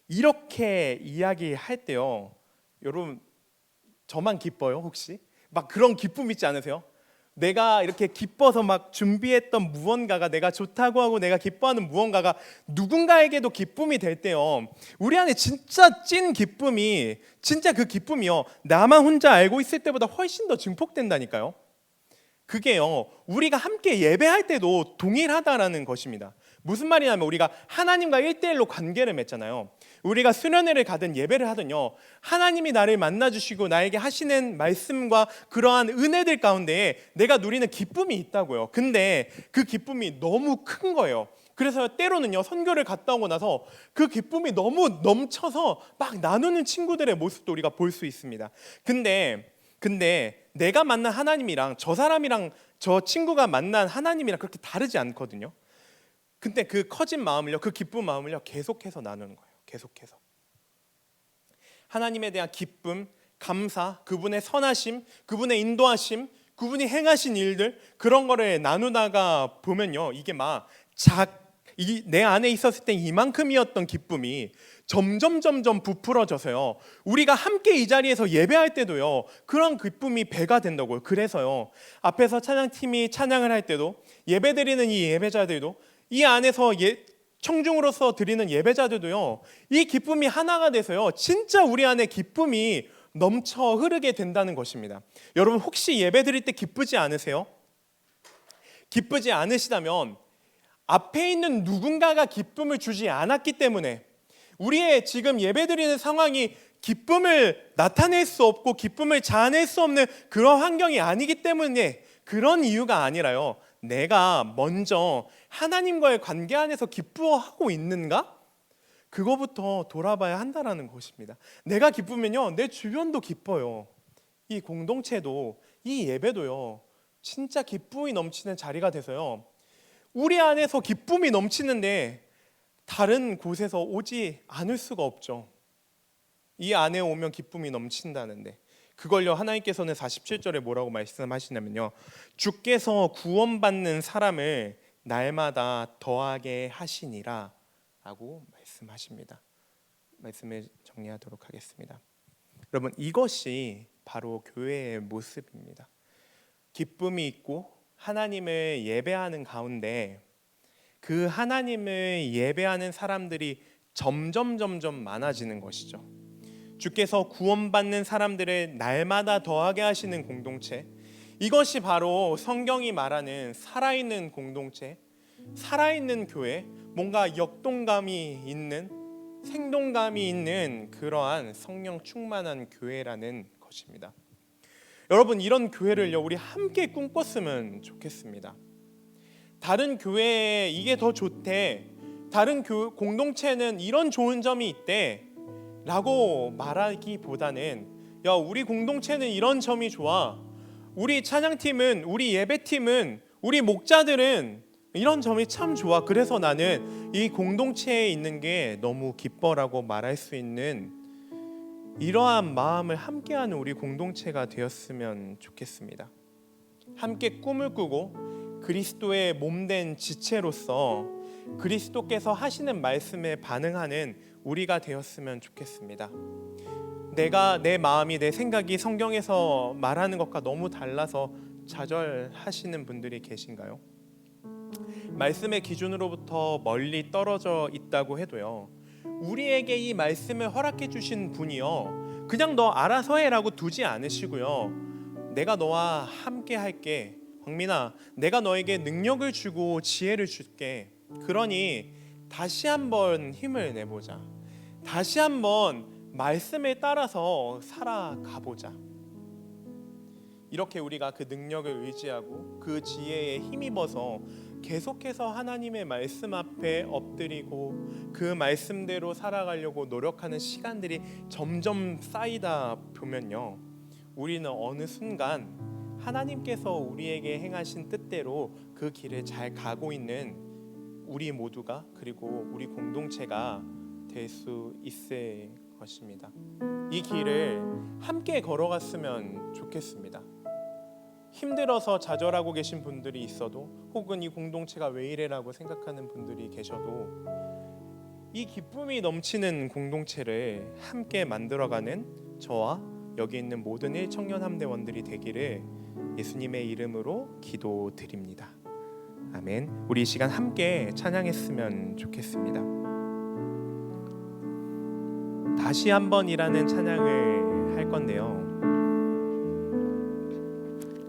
이렇게 이야기할 때요, 여러분 저만 기뻐요 혹시? 막 그런 기쁨 있지 않으세요? 내가 이렇게 기뻐서 막 준비했던 무언가가, 내가 좋다고 하고 내가 기뻐하는 무언가가 누군가에게도 기쁨이 될 때요, 우리 안에 진짜 찐 기쁨이, 진짜 그 기쁨이요, 나만 혼자 알고 있을 때보다 훨씬 더 증폭된다니까요. 그게요, 우리가 함께 예배할 때도 동일하다라는 것입니다. 무슨 말이냐면 우리가 하나님과 1대1로 관계를 맺잖아요. 우리가 수련회를 가든 예배를 하든요, 하나님이 나를 만나주시고 나에게 하시는 말씀과 그러한 은혜들 가운데 내가 누리는 기쁨이 있다고요. 근데 그 기쁨이 너무 큰 거예요. 그래서 때로는요, 선교를 갔다 오고 나서 그 기쁨이 너무 넘쳐서 막 나누는 친구들의 모습도 우리가 볼 수 있습니다. 근데 내가 만난 하나님이랑 저 사람이랑 저 친구가 만난 하나님이랑 그렇게 다르지 않거든요. 근데 그 커진 마음을요, 그 기쁜 마음을요, 계속해서 나누는 거예요. 계속해서 하나님에 대한 기쁨, 감사, 그분의 선하심, 그분의 인도하심, 그분이 행하신 일들, 그런 거를 나누다가 보면요, 이게 내 안에 있었을 때 이만큼이었던 기쁨이 점점 부풀어져서요, 우리가 함께 이 자리에서 예배할 때도요, 그런 기쁨이 배가 된다고요. 그래서요, 앞에서 찬양팀이 찬양을 할 때도, 예배드리는 이 예배자들도, 이 안에서 청중으로서 드리는 예배자들도요, 이 기쁨이 하나가 돼서요, 진짜 우리 안에 기쁨이 넘쳐 흐르게 된다는 것입니다. 여러분 혹시 예배드릴 때 기쁘지 않으세요? 기쁘지 않으시다면 앞에 있는 누군가가 기쁨을 주지 않았기 때문에, 우리의 지금 예배드리는 상황이 기쁨을 나타낼 수 없고 기쁨을 자아낼 수 없는 그런 환경이 아니기 때문에, 그런 이유가 아니라요, 내가 먼저 하나님과의 관계 안에서 기뻐하고 있는가? 그거부터 돌아봐야 한다는 것입니다. 내가 기쁘면요, 내 주변도 기뻐요. 이 공동체도, 이 예배도요, 진짜 기쁨이 넘치는 자리가 돼서요, 우리 안에서 기쁨이 넘치는데 다른 곳에서 오지 않을 수가 없죠. 이 안에 오면 기쁨이 넘친다는데, 그걸요, 하나님께서는 47절에 뭐라고 말씀하시냐면요, 주께서 구원받는 사람을 날마다 더하게 하시니라 라고 말씀하십니다. 말씀을 정리하도록 하겠습니다. 여러분, 이것이 바로 교회의 모습입니다. 기쁨이 있고 하나님을 예배하는 가운데 그 하나님을 예배하는 사람들이 점점 많아지는 것이죠. 주께서 구원받는 사람들을 날마다 더하게 하시는 공동체, 이것이 바로 성경이 말하는 살아있는 공동체, 살아있는 교회, 뭔가 역동감이 있는, 생동감이 있는 그러한 성령 충만한 교회라는 것입니다. 여러분, 이런 교회를요 우리 함께 꿈꿨으면 좋겠습니다. 다른 교회에 이게 더 좋대, 다른 공동체는 이런 좋은 점이 있대 라고 말하기보다는, 야, 우리 공동체는 이런 점이 좋아, 우리 찬양팀은, 우리 예배팀은, 우리 목자들은 이런 점이 참 좋아, 그래서 나는 이 공동체에 있는 게 너무 기뻐라고 말할 수 있는 이러한 마음을 함께하는 우리 공동체가 되었으면 좋겠습니다. 함께 꿈을 꾸고 그리스도의 몸된 지체로서 그리스도께서 하시는 말씀에 반응하는 우리가 되었으면 좋겠습니다. 내 마음이, 내 생각이 성경에서 말하는 것과 너무 달라서 좌절하시는 분들이 계신가요? 말씀의 기준으로부터 멀리 떨어져 있다고 해도요, 우리에게 이 말씀을 허락해 주신 분이요 그냥 너 알아서 해라고 두지 않으시고요, 내가 너와 함께 할게, 황민아, 내가 너에게 능력을 주고 지혜를 줄게, 그러니 다시 한번 힘을 내보자, 다시 한번 말씀에 따라서 살아가보자. 이렇게 우리가 그 능력을 의지하고 그 지혜에 힘입어서 계속해서 하나님의 말씀 앞에 엎드리고 그 말씀대로 살아가려고 노력하는 시간들이 점점 쌓이다 보면요, 우리는 어느 순간 하나님께서 우리에게 행하신 뜻대로 그 길을 잘 가고 있는 우리 모두가, 그리고 우리 공동체가 될 수 있을 것입니다. 이 길을 함께 걸어갔으면 좋겠습니다. 힘들어서 좌절하고 계신 분들이 있어도, 혹은 이 공동체가 왜 이래라고 생각하는 분들이 계셔도, 이 기쁨이 넘치는 공동체를 함께 만들어가는 저와 여기 있는 모든 1청년 함대원들이 되기를 예수님의 이름으로 기도드립니다. 아멘. 우리 이 시간 함께 찬양했으면 좋겠습니다. 다시 한번이라는 찬양을 할 건데요,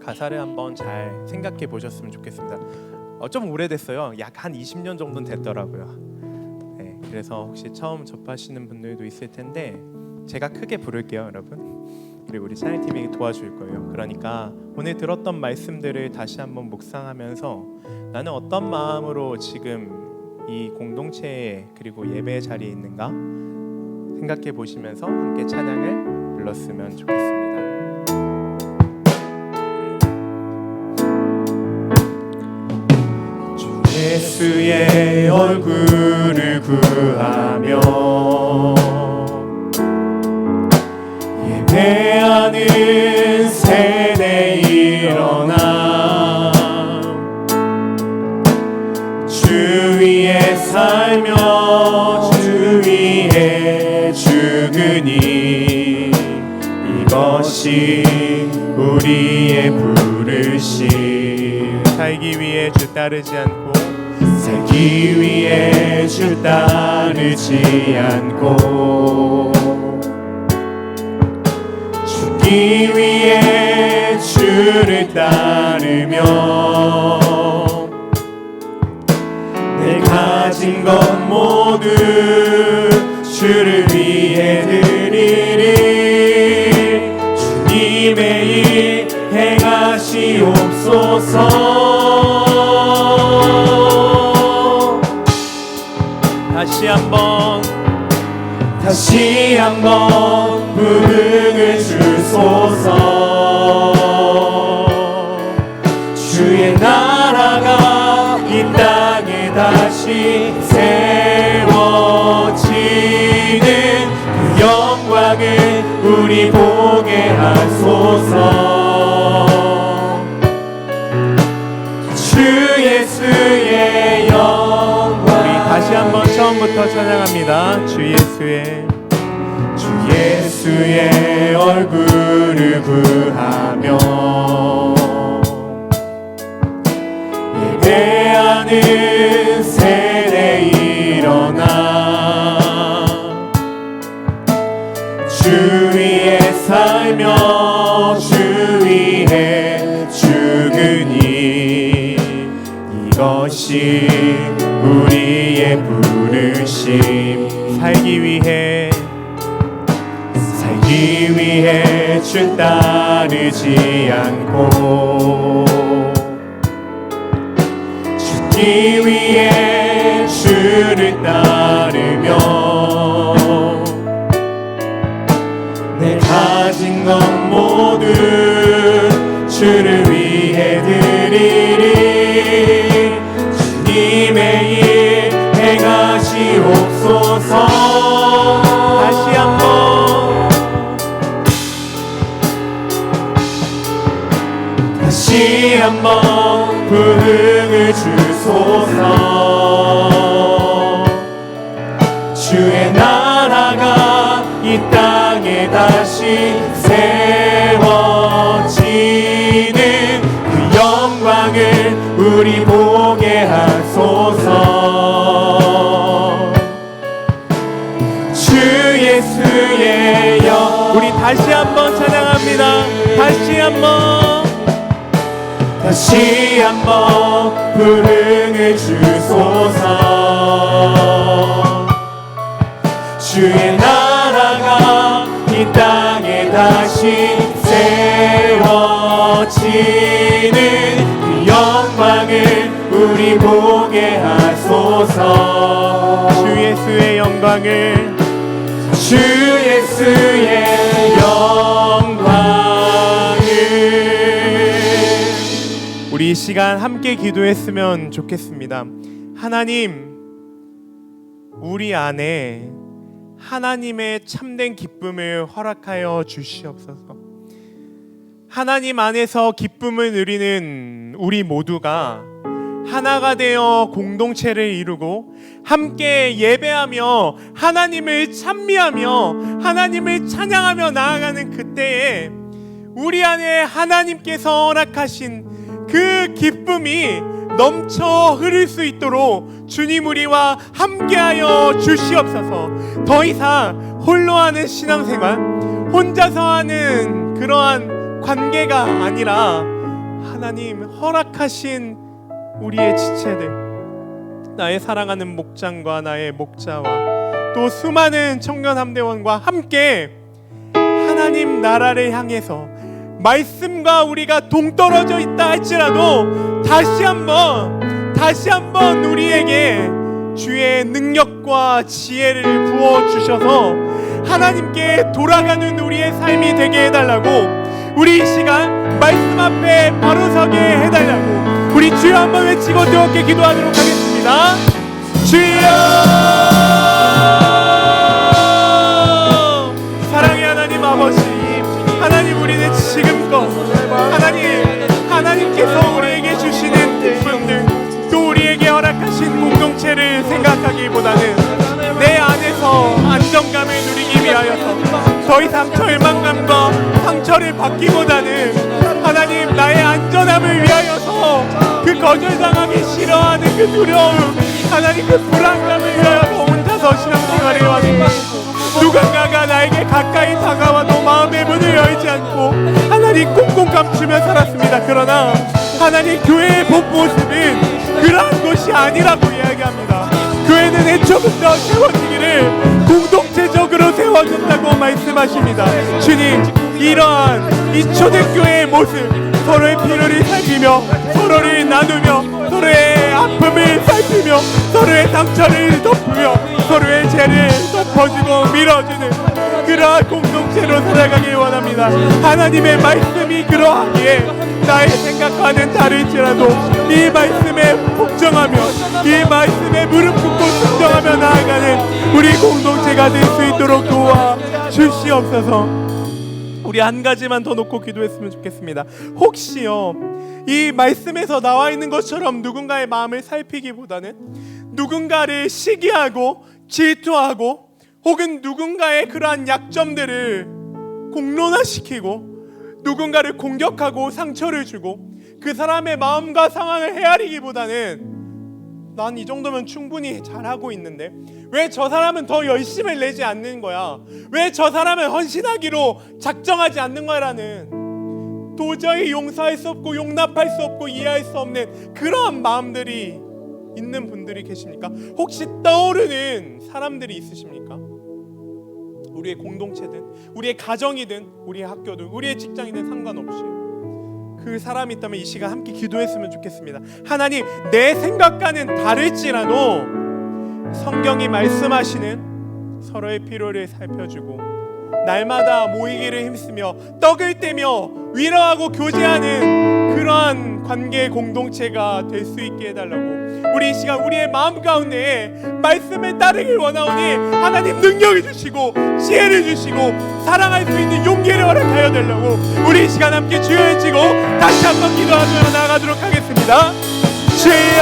가사를 한번 잘 생각해 보셨으면 좋겠습니다. 좀 오래됐어요. 약 한 20년 정도는 됐더라고요. 네, 그래서 혹시 처음 접하시는 분들도 있을 텐데 제가 크게 부를게요, 여러분. 그리고 우리 찬양팀이 도와줄 거예요. 그러니까 오늘 들었던 말씀들을 다시 한번 묵상하면서 나는 어떤 마음으로 지금 이 공동체에 그리고 예배 자리에 있는가 생각해 보시면서 함께 찬양을 불렀으면 좋겠습니다. 예수의 얼굴을 구하며 예배하는 세대 일어나 주 위에 살며 주 위에 죽으니 이것이 우리의 부르심. 살기 위해 주 따르지 않고, 살기 위해 주 따르지 않고, 죽기 위해 주를 따르며 내 가진 것 모두 주를 위해 드리리. 주님의 일 행하시옵소서. 다시 한번 부흥을 주소서. 주의 나라가 이 땅에 다시 세워지는 그 영광을 우리 보게 하소서. 주 예수의 영광. 우리 다시 한번 처음부터 찬양합니다. 주 예수의 얼굴을 구하며 예배하는 세대 일어나 주 위에 살며 주 위에 죽으니 이것이 우리의 부르심. 살기 위해 주 따르지 않고 죽기 위해 주를 따르며 내 가진 것 모두 주를 위해 드리리. 주님의 일 행하시옵소서. 다시 한번 부흥을 주소서. 주의 나라가 이 땅에 다시 세워지는 그 영광을 우리 보게 하소서. 주 예수의 영. 우리 다시 한번 찬양합니다. 다시 한번 부흥을 주소서. 주의 나라가 이 땅에 다시 세워지는 그 영광을 우리 보게 하소서. 주 예수의 영광을, 주 예수의 영광을. 우리 이 시간 함께 기도했으면 좋겠습니다. 하나님, 우리 안에 하나님의 참된 기쁨을 허락하여 주시옵소서. 하나님 안에서 기쁨을 누리는 우리 모두가 하나가 되어 공동체를 이루고 함께 예배하며 하나님을 찬미하며 하나님을 찬양하며 나아가는 그때에 우리 안에 하나님께서 허락하신 그 기쁨이 넘쳐 흐를 수 있도록 주님 우리와 함께하여 주시옵소서. 더 이상 홀로 하는 신앙생활, 혼자서 하는 그러한 관계가 아니라 하나님 허락하신 우리의 지체들, 나의 사랑하는 목장과 나의 목자와 또 수많은 청년 함대원과 함께 하나님 나라를 향해서 말씀과 우리가 동떨어져 있다 할지라도 다시 한번 우리에게 주의 능력과 지혜를 부어주셔서 하나님께 돌아가는 우리의 삶이 되게 해달라고, 우리 이 시간 말씀 앞에 바로 서게 해달라고 우리 주여 한번 외치고 뜨겁게 기도하도록 하겠습니다. 주여, 사랑의 하나님 아버지, 하나님 우리는 지금껏 하나님께서 우리에게 주시는 기쁨들, 또 우리에게 허락하신 공동체를 생각하기보다는 내 안에서 안정감을 누리기 위하여서 더 이상 절망감과 상처를 받기보다는 하나님 나의 안전함을 위하여서 그 거절당하기 싫어하는 그 두려움, 하나님 그 불안감을 위하여서 혼자서 신앙생활을 해왔습니다. 누군가가 나에게 가까이 다가와도 마음의 문을 열지 않고 하나님 꽁꽁 감추며 살았습니다. 그러나 하나님 교회의 본 모습은 그러한 것이 아니라고 이야기합니다. 교회는 애초부터 세워지기를 공동체적으로 세워졌다고 말씀하십니다. 주님, 이러한 이 초대교회의 모습, 서로의 필요를 살피며 서로를 나누며 서로의 아픔을 살피며 서로의 상처를 덮으며 서로의 죄를 덮어주고 밀어주는 그러한 공동체로 살아가길 원합니다. 하나님의 말씀이 그러하기에 나의 생각과는 다를지라도 이 말씀에 복종하며 이 말씀에 무릎 꿇고 순종하며 나아가는 우리 공동체가 될 수 있도록 도와주시옵소서. 우리 한 가지만 더 놓고 기도했으면 좋겠습니다. 혹시요 이 말씀에서 나와 있는 것처럼 누군가의 마음을 살피기보다는 누군가를 시기하고 질투하고 혹은 누군가의 그러한 약점들을 공론화시키고 누군가를 공격하고 상처를 주고 그 사람의 마음과 상황을 헤아리기보다는 난 이 정도면 충분히 잘하고 있는데 왜 저 사람은 더 열심을 내지 않는 거야? 왜 저 사람은 헌신하기로 작정하지 않는 거라는 도저히 용서할 수 없고 용납할 수 없고 이해할 수 없는 그러한 마음들이 있는 분들이 계십니까? 혹시 떠오르는 사람들이 있으십니까? 우리의 공동체든 우리의 가정이든 우리의 학교든 우리의 직장이든 상관없이 그 사람이 있다면 이 시간 함께 기도했으면 좋겠습니다. 하나님, 내 생각과는 다를지라도 성경이 말씀하시는 서로의 필요를 살펴주고 날마다 모이기를 힘쓰며 떡을 떼며 위로하고 교제하는 그러한 관계 공동체가 될 수 있게 해달라고 우리 이 시간 우리의 마음 가운데 말씀을 따르길 원하오니 하나님 능력을 주시고 지혜를 주시고 사랑할 수 있는 용기를 허락하여 달라고 우리 이 시간 함께 주여 외치고 다시 한번 기도하며 나아가도록 하겠습니다. 주여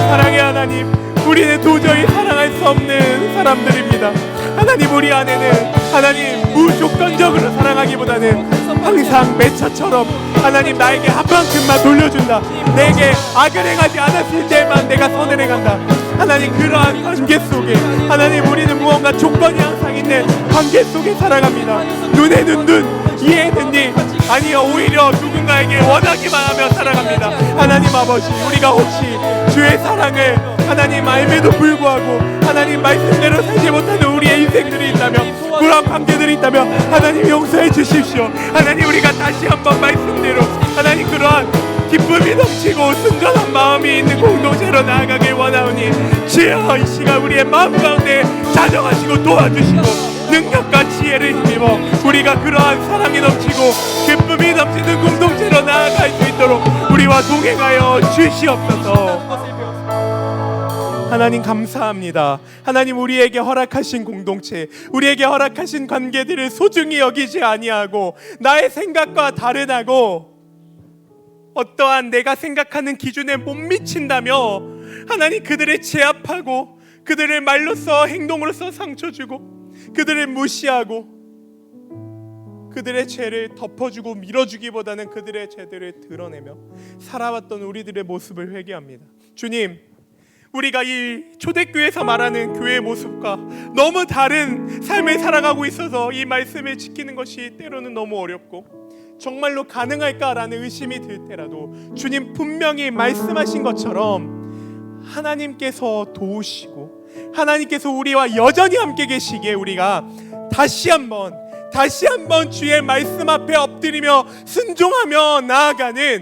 사랑의 하나님, 우리는 도저히 사랑할 수 없는 사람들입니다. 하나님, 우리 안에는 하나님 무조건적으로 사랑하기보다는 항상 매처처럼 하나님 나에게 한 만큼만 돌려준다, 내게 악을 행하지 않았을 때만 내가 선을 행한다, 하나님 그러한 관계 속에 하나님 우리는 무언가 조건이 항상 있는 관계 속에 살아갑니다. 눈에는 눈, 이에는 이, 아니요 오히려 누군가에게 원하기만 하며 살아갑니다. 하나님 아버지, 우리가 혹시 주의 사랑을 하나님 알매도 불구하고 하나님 말씀대로 살지 못하는 우리의 인생들이 있다면, 그런 관계들이 있다면 하나님 용서해 주십시오. 하나님 우리가 다시 한번 말씀대로 하나님 그러한 기쁨이 넘치고 순전한 마음이 있는 공동체로 나아가길 원하오니 주여 이 시간 우리의 마음 가운데 자정하시고 도와주시고 능력과 지혜를 힘입어 우리가 그러한 사랑이 넘치고 기쁨이 넘치는 공동체로 나아갈 수 있도록 우리와 동행하여 주시옵소서. 하나님 감사합니다. 하나님 우리에게 허락하신 공동체, 우리에게 허락하신 관계들을 소중히 여기지 아니하고 나의 생각과 다르다고 어떠한 내가 생각하는 기준에 못 미친다며 하나님 그들을 제압하고 그들을 말로써 행동으로써 상처 주고 그들을 무시하고 그들의 죄를 덮어주고 밀어주기보다는 그들의 죄들을 드러내며 살아왔던 우리들의 모습을 회개합니다. 주님, 우리가 이 초대교회에서 말하는 교회의 모습과 너무 다른 삶을 살아가고 있어서 이 말씀을 지키는 것이 때로는 너무 어렵고 정말로 가능할까라는 의심이 들 때라도 주님 분명히 말씀하신 것처럼 하나님께서 도우시고 하나님께서 우리와 여전히 함께 계시기에 우리가 다시 한번 주의 말씀 앞에 엎드리며 순종하며 나아가는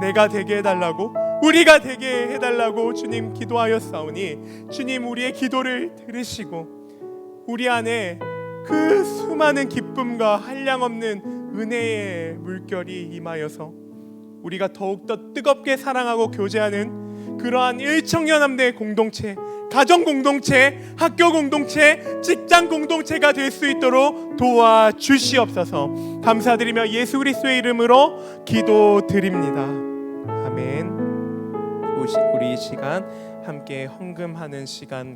내가 되게 해달라고, 우리가 되게 해달라고 주님 기도하였사오니 주님 우리의 기도를 들으시고 우리 안에 그 수많은 기쁨과 한량없는 은혜의 물결이 임하여서 우리가 더욱더 뜨겁게 사랑하고 교제하는 그러한 일청년함대 공동체, 가정 공동체, 학교 공동체, 직장 공동체가 될 수 있도록 도와주시옵소서. 감사드리며 예수 그리스도의 이름으로 기도드립니다. 아멘. 우리 이 시간 함께 헌금하는 시간